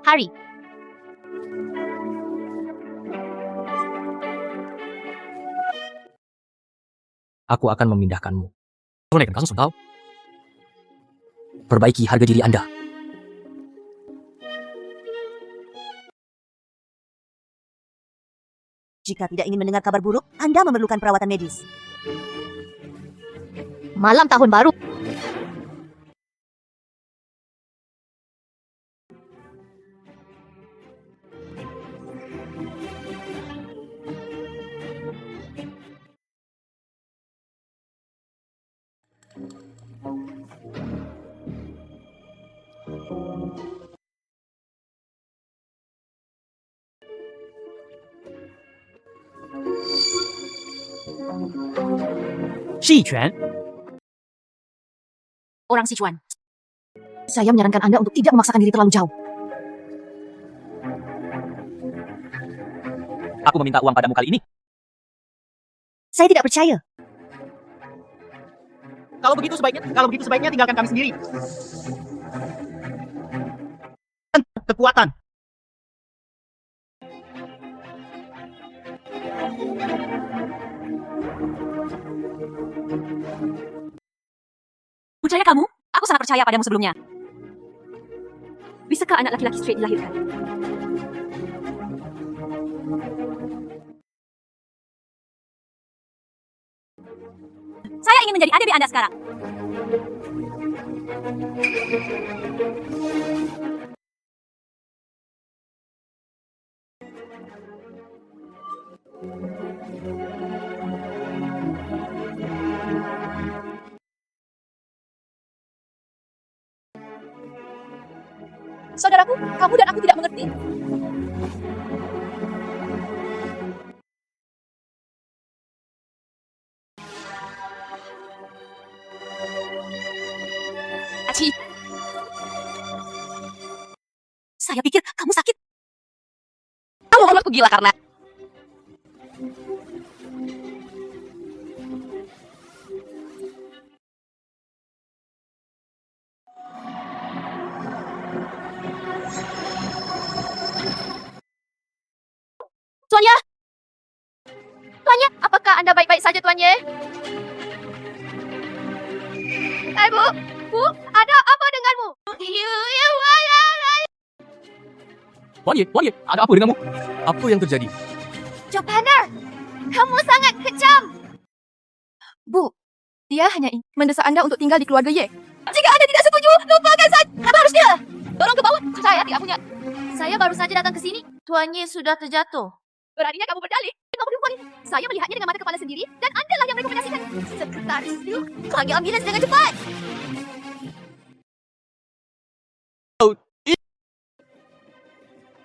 Hari. Aku akan memindahkanmu. Perbaiki harga diri Anda. Jika tidak ingin mendengar kabar buruk, Anda memerlukan perawatan medis. Malam tahun baru. Orang Sichuan. Saya menyarankan Anda untuk tidak memaksakan diri terlalu jauh. Aku meminta uang padamu kali ini. Saya tidak percaya. Kalau begitu sebaiknya tinggalkan kami sendiri. Kekuatan. Percaya kamu? Aku sangat percaya padamu sebelumnya. Bisakah anak laki-laki straight dilahirkan? Saya ingin menjadi adik Anda sekarang. Saudaraku, kamu dan aku tidak mengerti. Aci. Saya pikir kamu sakit. Kamu aku gila karena... Tuan Ye? Tuan Ye, apakah Anda baik-baik saja, Tuan Ye? Bu, Bu, ada apa denganmu? Wan Ye, ada apa denganmu? Apa yang terjadi? Japaner, kamu sangat kejam. Bu, dia hanya ingin mendesak Anda untuk tinggal di keluarga Ye. Jika Anda tidak setuju, lupakan saja. Apa harus dia? Dorong ke bawah. Saya tidak punya. Saya baru saja datang ke sini. Tuan Ye sudah terjatuh. Beraninya kamu berdalih. Kamu perempuan ini. Saya melihatnya dengan mata kepala sendiri dan Anda lah yang merekomendasikan. Sekretaris Liu, panggil ambulans dengan cepat.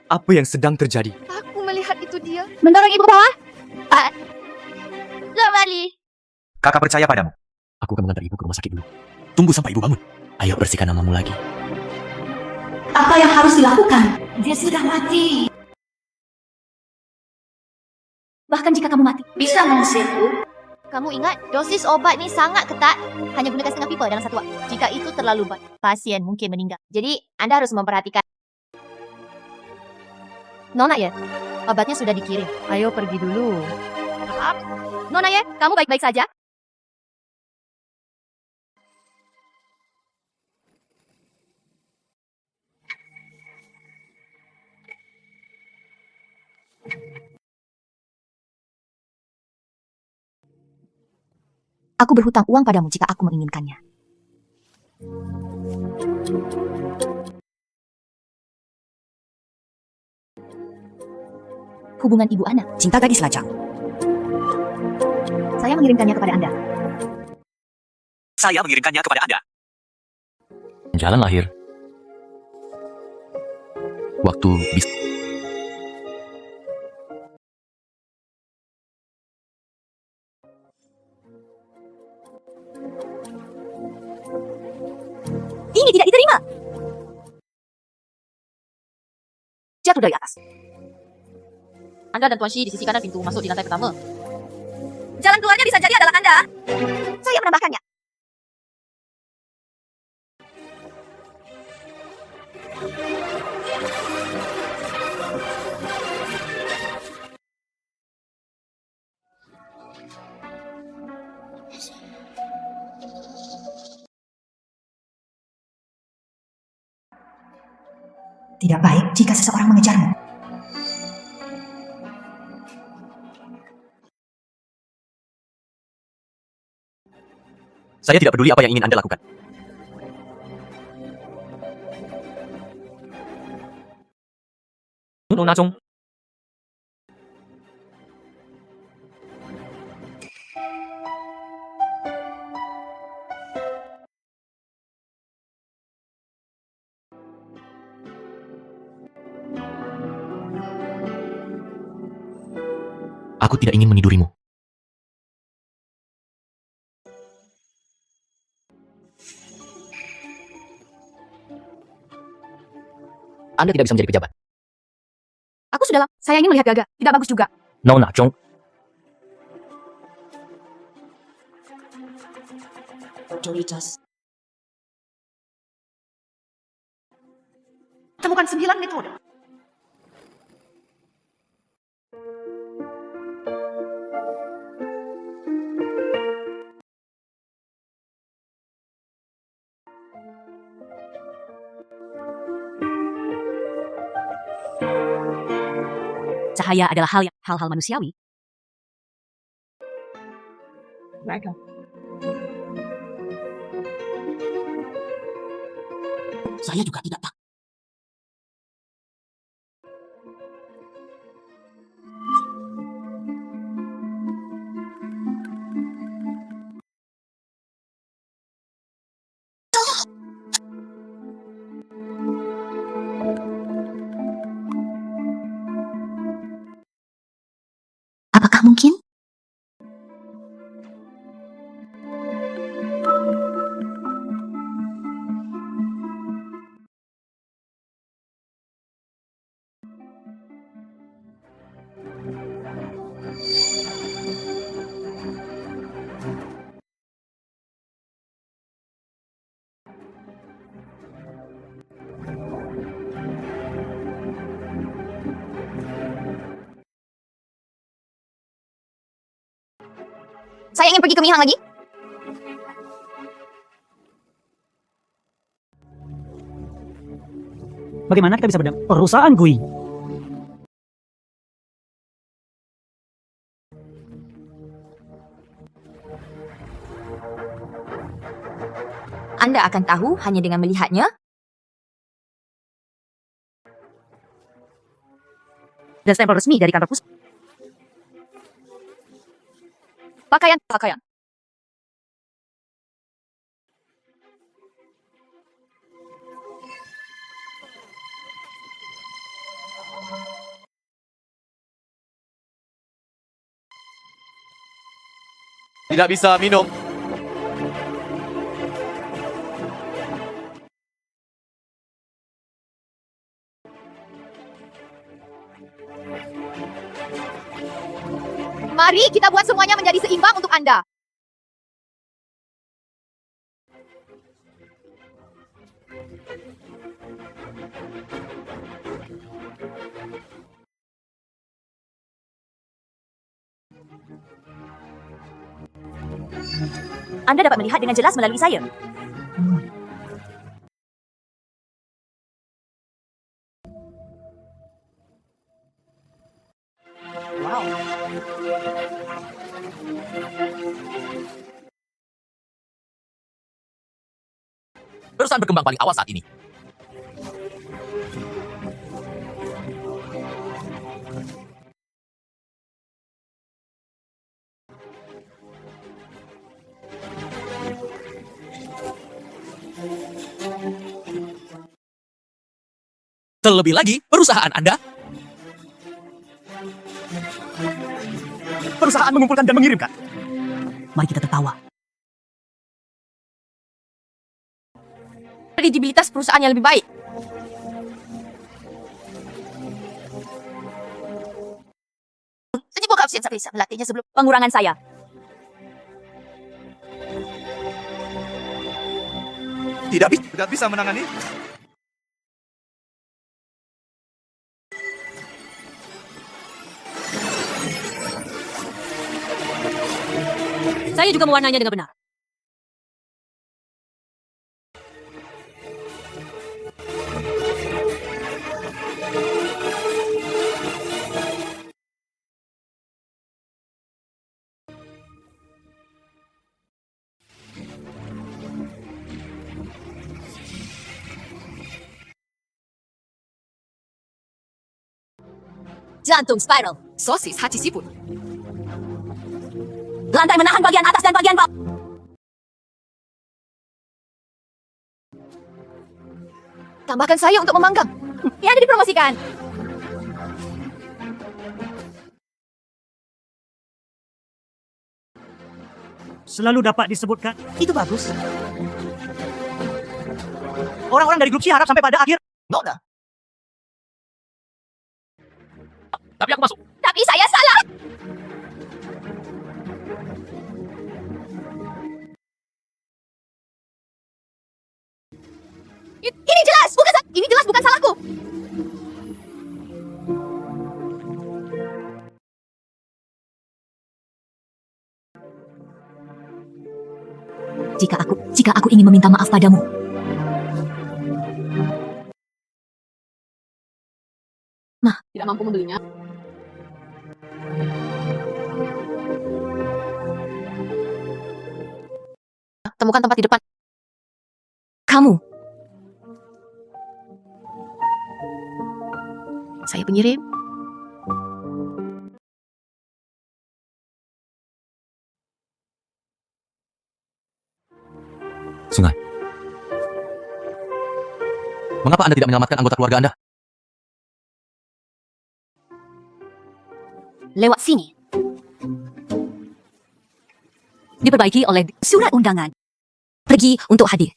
Apa yang sedang terjadi? Aku melihat itu dia. Mendorong ibu ke bawah. Kembali. Kakak percaya padamu. Aku akan mengantar ibu ke rumah sakit dulu. Tunggu sampai ibu bangun. Ayo bersihkan namamu lagi. Apa yang harus dilakukan? Dia sudah mati. Bahkan jika kamu mati. Bisa mengusirku? Kamu ingat, dosis obat ni sangat ketat. Hanya gunakan setengah pipa dalam satu waktu. Jika itu terlalu banyak, pasien mungkin meninggal. Jadi, Anda harus memperhatikan. Nona Ye, obatnya sudah dikirim. Ayo pergi dulu. Maaf. Nona Ye, kamu baik-baik saja? Aku berhutang uang padamu jika aku menginginkannya. Hubungan ibu anak. Cinta gadis lajang. Saya mengirimkannya kepada Anda. Saya mengirimkannya kepada Anda. Jalan lahir. Waktu bis... Ini tidak diterima. Jatuh dari atas. Anda dan Tuan Shi di sisi kanan pintu masuk di lantai pertama. Jalan keluarnya bisa jadi adalah Anda. Saya menambahkannya. Tidak baik jika seseorang mengejarmu. Saya tidak peduli apa yang ingin Anda lakukan. Nona Chong. Aku tidak ingin menidurimu. Anda tidak bisa menjadi pejabat. Aku sudah lama. Saya ingin melihat Gaga. Tidak bagus juga. Nona Chong. Otoritas. Temukan 9 metode. Cahaya adalah hal-hal manusiawi. Baiklah. Saya juga tidak tahu. Apakah mungkin? Saya ingin pergi ke Mihang lagi. Bagaimana kita bisa berdamai? Perusahaan Gui. Anda akan tahu hanya dengan melihatnya. Dan stempel resmi dari kantor pusat. Pakaian. Tidak bisa minum. Mari kita buat semuanya menjadi seimbang untuk Anda. Anda dapat melihat dengan jelas melalui saya. Wow. Perusahaan berkembang paling awal saat ini. Terlebih lagi, perusahaan Anda Perusahaan mengumpulkan dan mengirimkan. Mari kita tertawa. Kredibilitas perusahaan yang lebih baik. Sejak absen saya bisa melatihnya sebelum pengurangan saya. Tidak bisa menangani. Saya juga mewarnanya dengan benar. Jantung spiral. Sosis hati siput. Lantai menahan bagian atas dan bagian bawah. Tambahkan saya untuk memanggang. Yang ada dipromosikan. Selalu dapat disebutkan. Itu bagus. Orang-orang dari grup C harap sampai pada akhir. Nona. Tapi aku masuk. Tapi saya salah. Ini jelas bukan salahku. Jika aku ingin meminta maaf padamu, Tidak mampu membelinya. Temukan tempat di depan. kamu Saya pengirim. Sungai. Mengapa Anda tidak menyelamatkan anggota keluarga Anda? lewat sini. Diperbaiki oleh surat undangan. Pergi untuk hadir.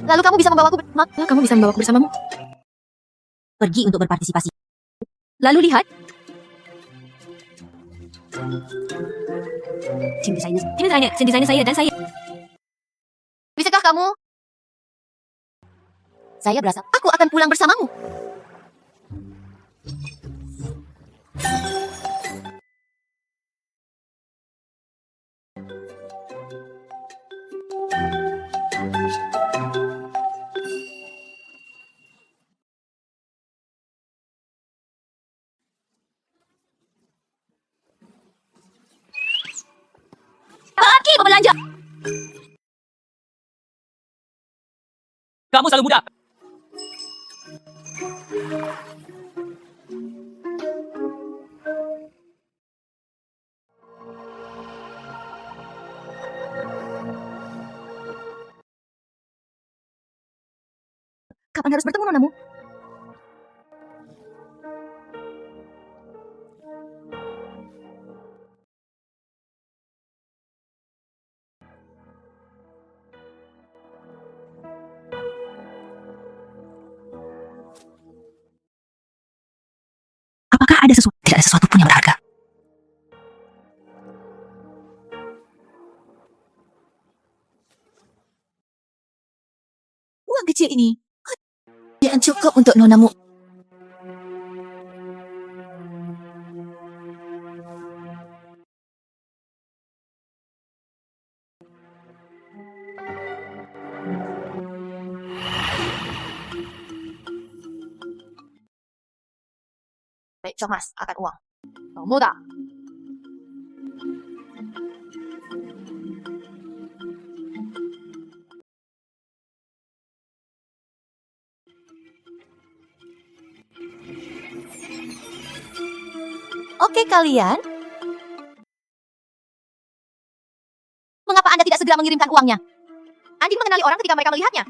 Lalu kamu bisa membawaku bersamamu. Pergi untuk berpartisipasi. Lalu lihat. Tim desainer saya dan saya. Bisakah kamu? Saya berasa Aku akan pulang bersamamu. Pergi berbelanja. Kamu selalu muda. Kapan harus bertemu nonamu? Apakah ada sesuatu? Tidak ada sesuatu pun yang berharga. Uang kecil ini yang cukup untuk nonamu. Baik, cemas akan uang. Mau tak? Oke kalian. Mengapa Anda tidak segera mengirimkan uangnya? Anjing mengenali orang ketika mereka melihatnya.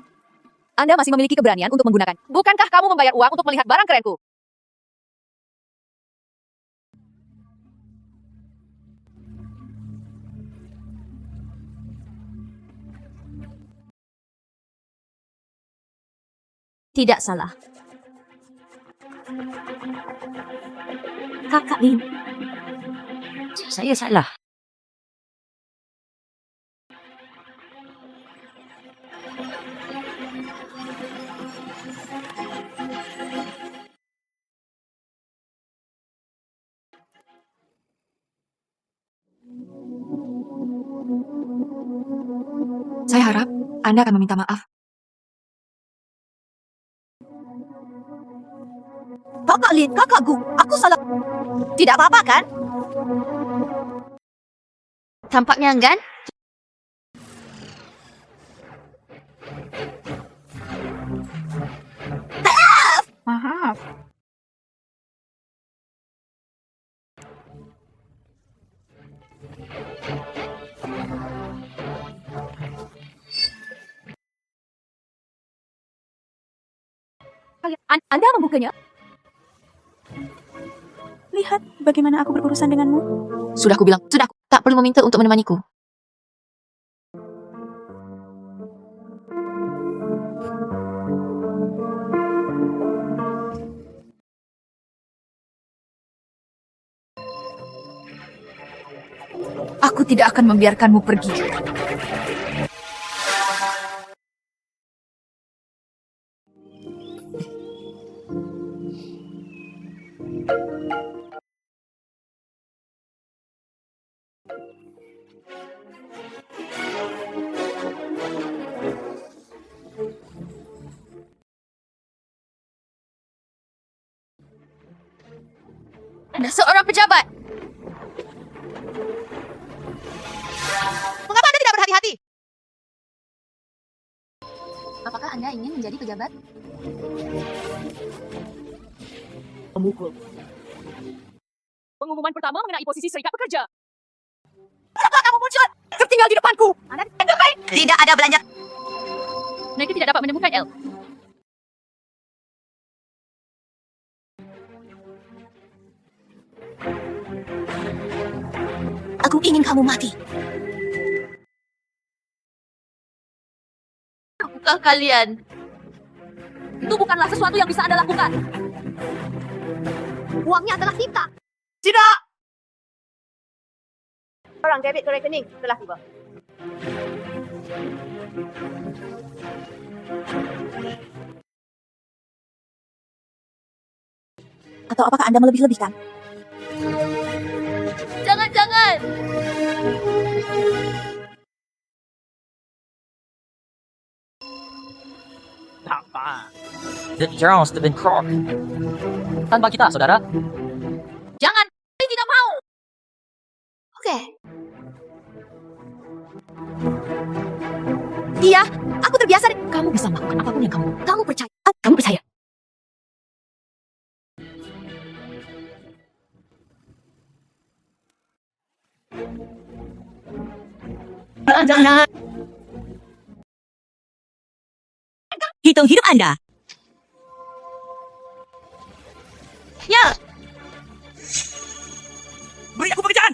Anda masih memiliki keberanian untuk menggunakan. Bukankah kamu membayar uang untuk melihat barang kerenku? Tidak salah. Kakak Lin. Saya salah. Saya harap Anda akan meminta maaf. Kakak Lin, kakakku, aku salah. Tidak apa-apa kan? Tampaknya enggan. Maaf. Anda membukanya? Lihat bagaimana aku berurusan denganmu. Sudah aku bilang, sudah aku tak perlu meminta untuk menemaniku. Aku tidak akan membiarkanmu pergi. Anda seorang pejabat. Mengapa Anda tidak berhati-hati? Apakah Anda ingin menjadi pejabat? Pemukul. Pengumuman pertama mengenai posisi serikat pekerja. Kenapa kamu muncul? Tertinggal di depanku. Anda tidak ada belanja. Mereka tidak dapat menemukan L. Aku ingin kamu mati. Tahukah kalian? Itu bukanlah sesuatu yang bisa Anda lakukan. Uangnya adalah kita. Tidak! Orang debit ke rekening telah tiba. Atau apakah Anda melebih-lebihkan? Jangan! The Charles the Croc. Tanpa kita, saudara. Jangan, saya tidak mau. Oke. Iya, aku terbiasa. Kamu bisa melakukan apapun yang kamu. Kamu percaya. Kamu percaya. Jangan. Hitung hidup Anda. Ya. Beri aku pekerjaan.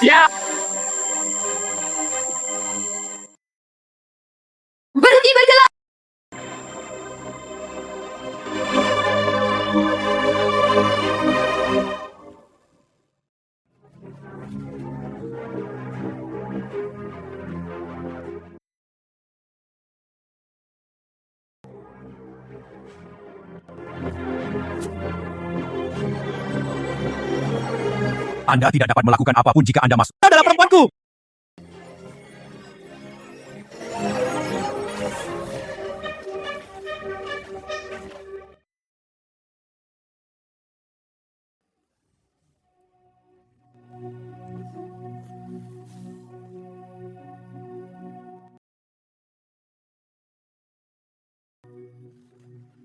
Ya. Berhenti bergerak. Anda tidak dapat melakukan apapun jika Anda masuk adalah perempuanku.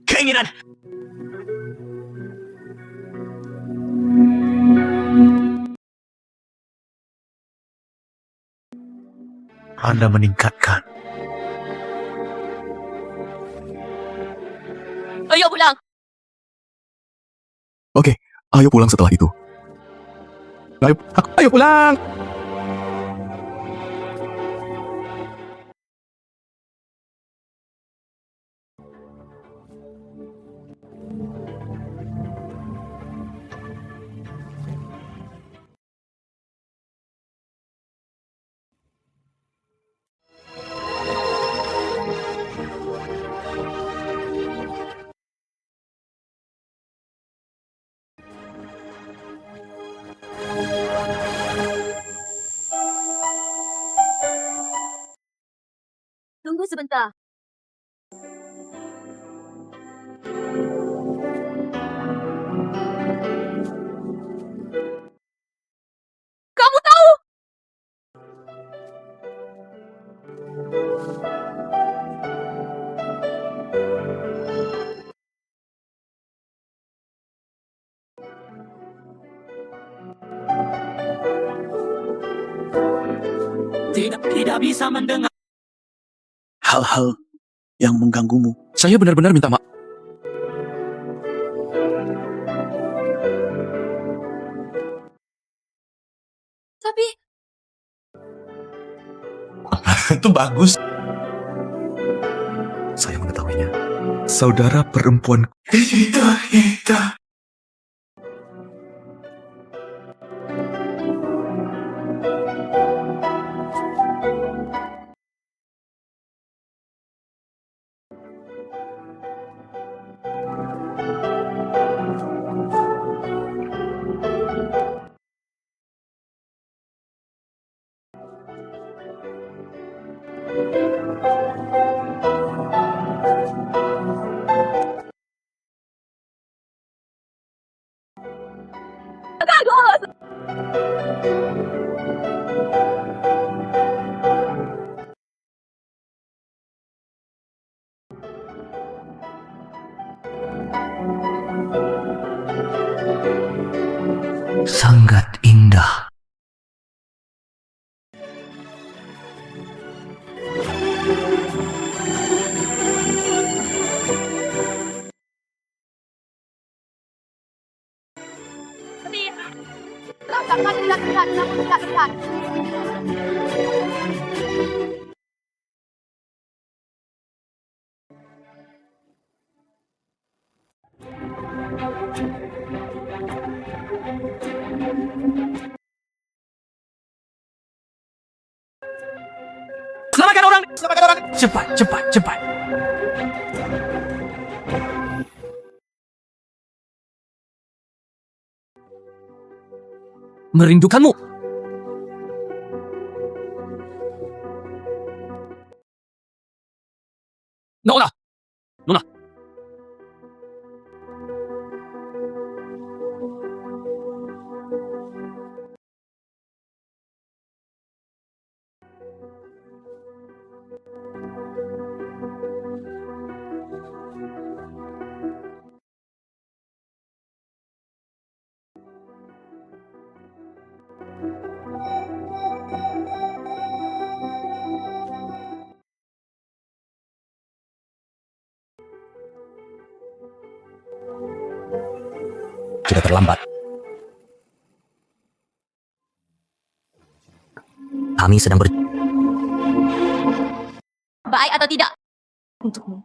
Keinginan. Anda meningkatkan. Ayo pulang. Oke, ayo pulang setelah itu. Ayo pulang. Tunggu sebentar. Kamu tahu? Tidak bisa mendengar hal-hal yang mengganggumu. Saya benar-benar minta maaf. Tapi Itu bagus. Saya mengetahuinya. Saudara perempuan. Ita. Sangat indah. Rasakan tidak berat, namun tidak berat. Selamatkan orang! Selamatkan orang! Cepat, cepat, cepat. Merindukanmu. Nona! Nona! Sudah terlambat. Kami sedang Baik atau tidak? Untukmu.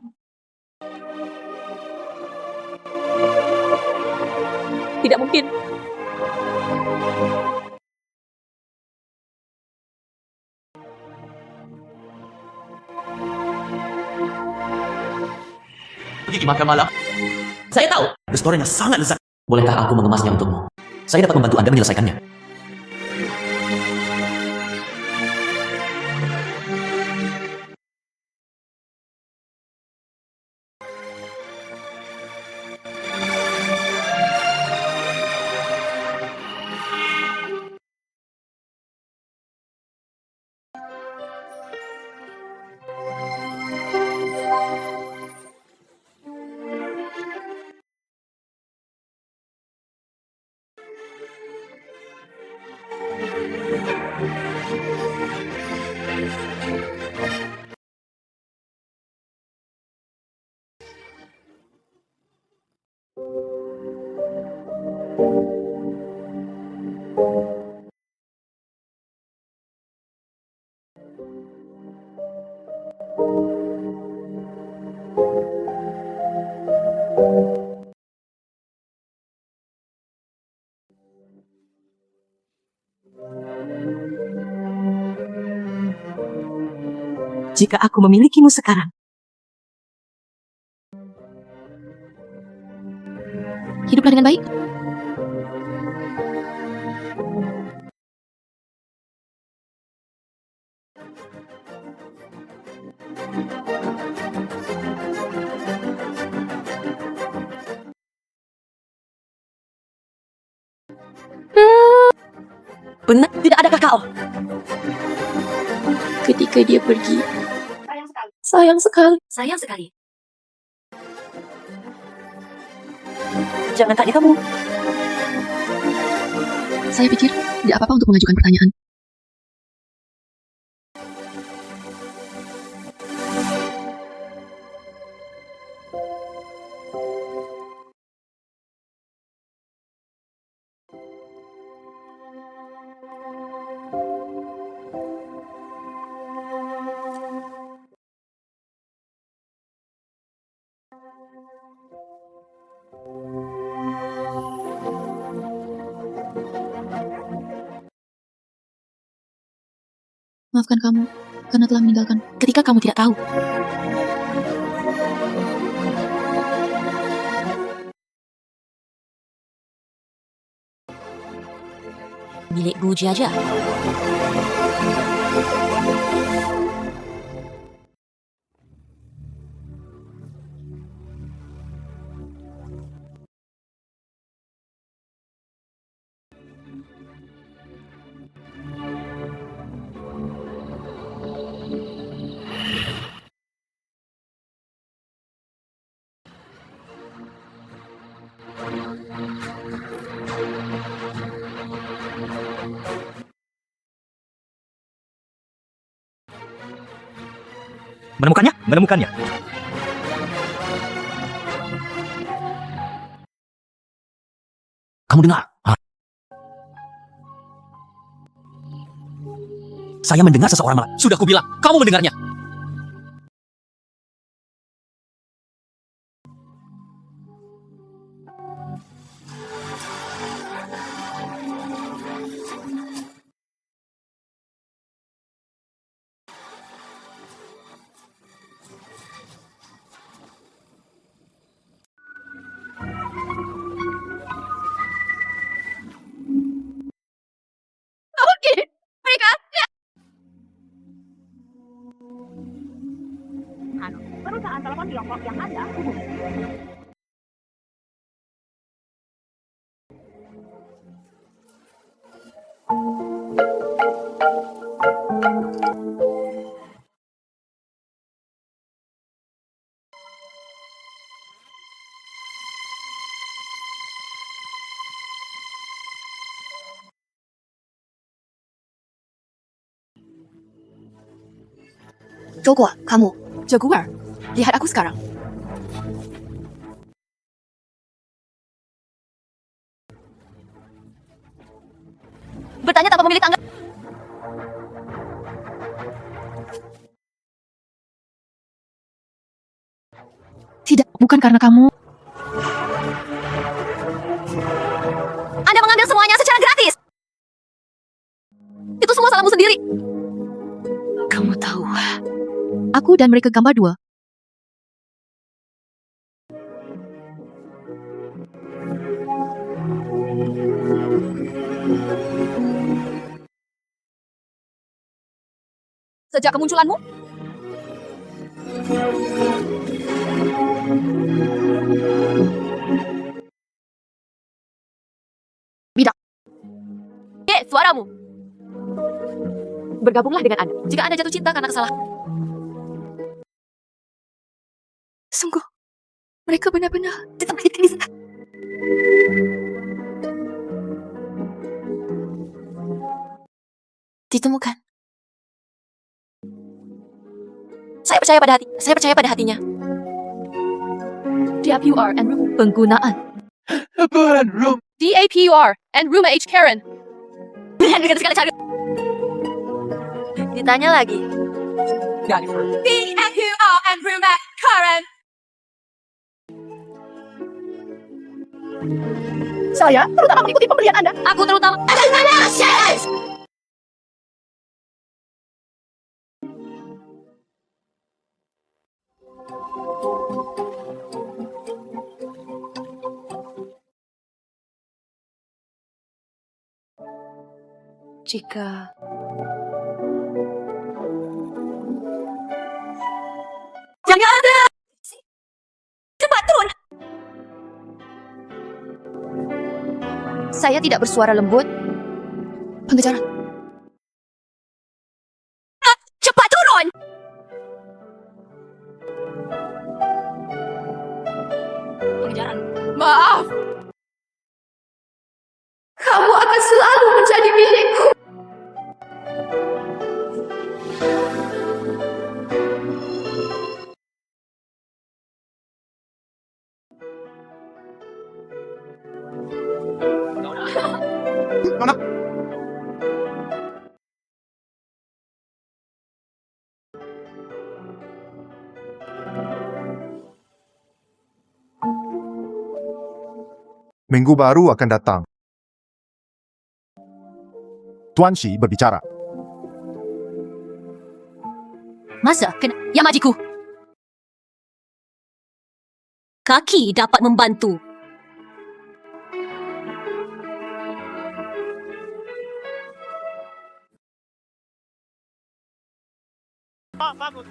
Tidak mungkin. Pergi makan malam. Saya tahu, restorannya sangat lezat. Bolehkah aku mengemasnya untukmu? Saya dapat membantu Anda menyelesaikannya. Jika aku memilikimu sekarang, Hiduplah dengan baik. benar tidak ada kakao. Ketika dia pergi, sayang sekali. Sayang sekali. Jangan tanya kamu. Saya pikir tidak apa-apa untuk mengajukan pertanyaan. Maafkan kamu karena telah meninggalkan ketika kamu tidak tahu. Milik Bu Jaja. Menemukannya? Menemukannya. Kamu dengar? Saya mendengar seseorang marah. Sudah kubilang, kamu mendengarnya. Oke, mereka Perusahaan telepon Tiongkok yang Anda hubungi. Jaguar, kamu. Jaguar, lihat aku sekarang. Bertanya tanpa memilih tangga. Tidak, bukan karena kamu. Anda mengambil semuanya secara gratis. Itu semua salahmu sendiri. Kamu tahu, aku dan mereka gambar dua. Sejak kemunculanmu, Bidak. Suaramu. Bergabunglah dengan Anda jika Anda jatuh cinta karena kesalahan. Sungguh, mereka benar-benar ditempatkan di sana. Ditemukan. Saya percaya pada hatinya. DAPUR and room penggunaan. DAPUR and Rumah H. Karen. Sekali cari. Ditanya lagi. DAPUR and Rumah Karen. Saya terutama mengikuti pembelian Anda. Aku terutama. Jika Jangan ada. Cepat turun. saya tidak bersuara lembut, pengejaran. Cepat turun. Pengejaran. Maaf. Kamu akan selalu menjadi milikku. Minggu baru akan datang. Tuan Shi berbicara. Masa kena Yamajiku. Kaki dapat membantu. Bagus.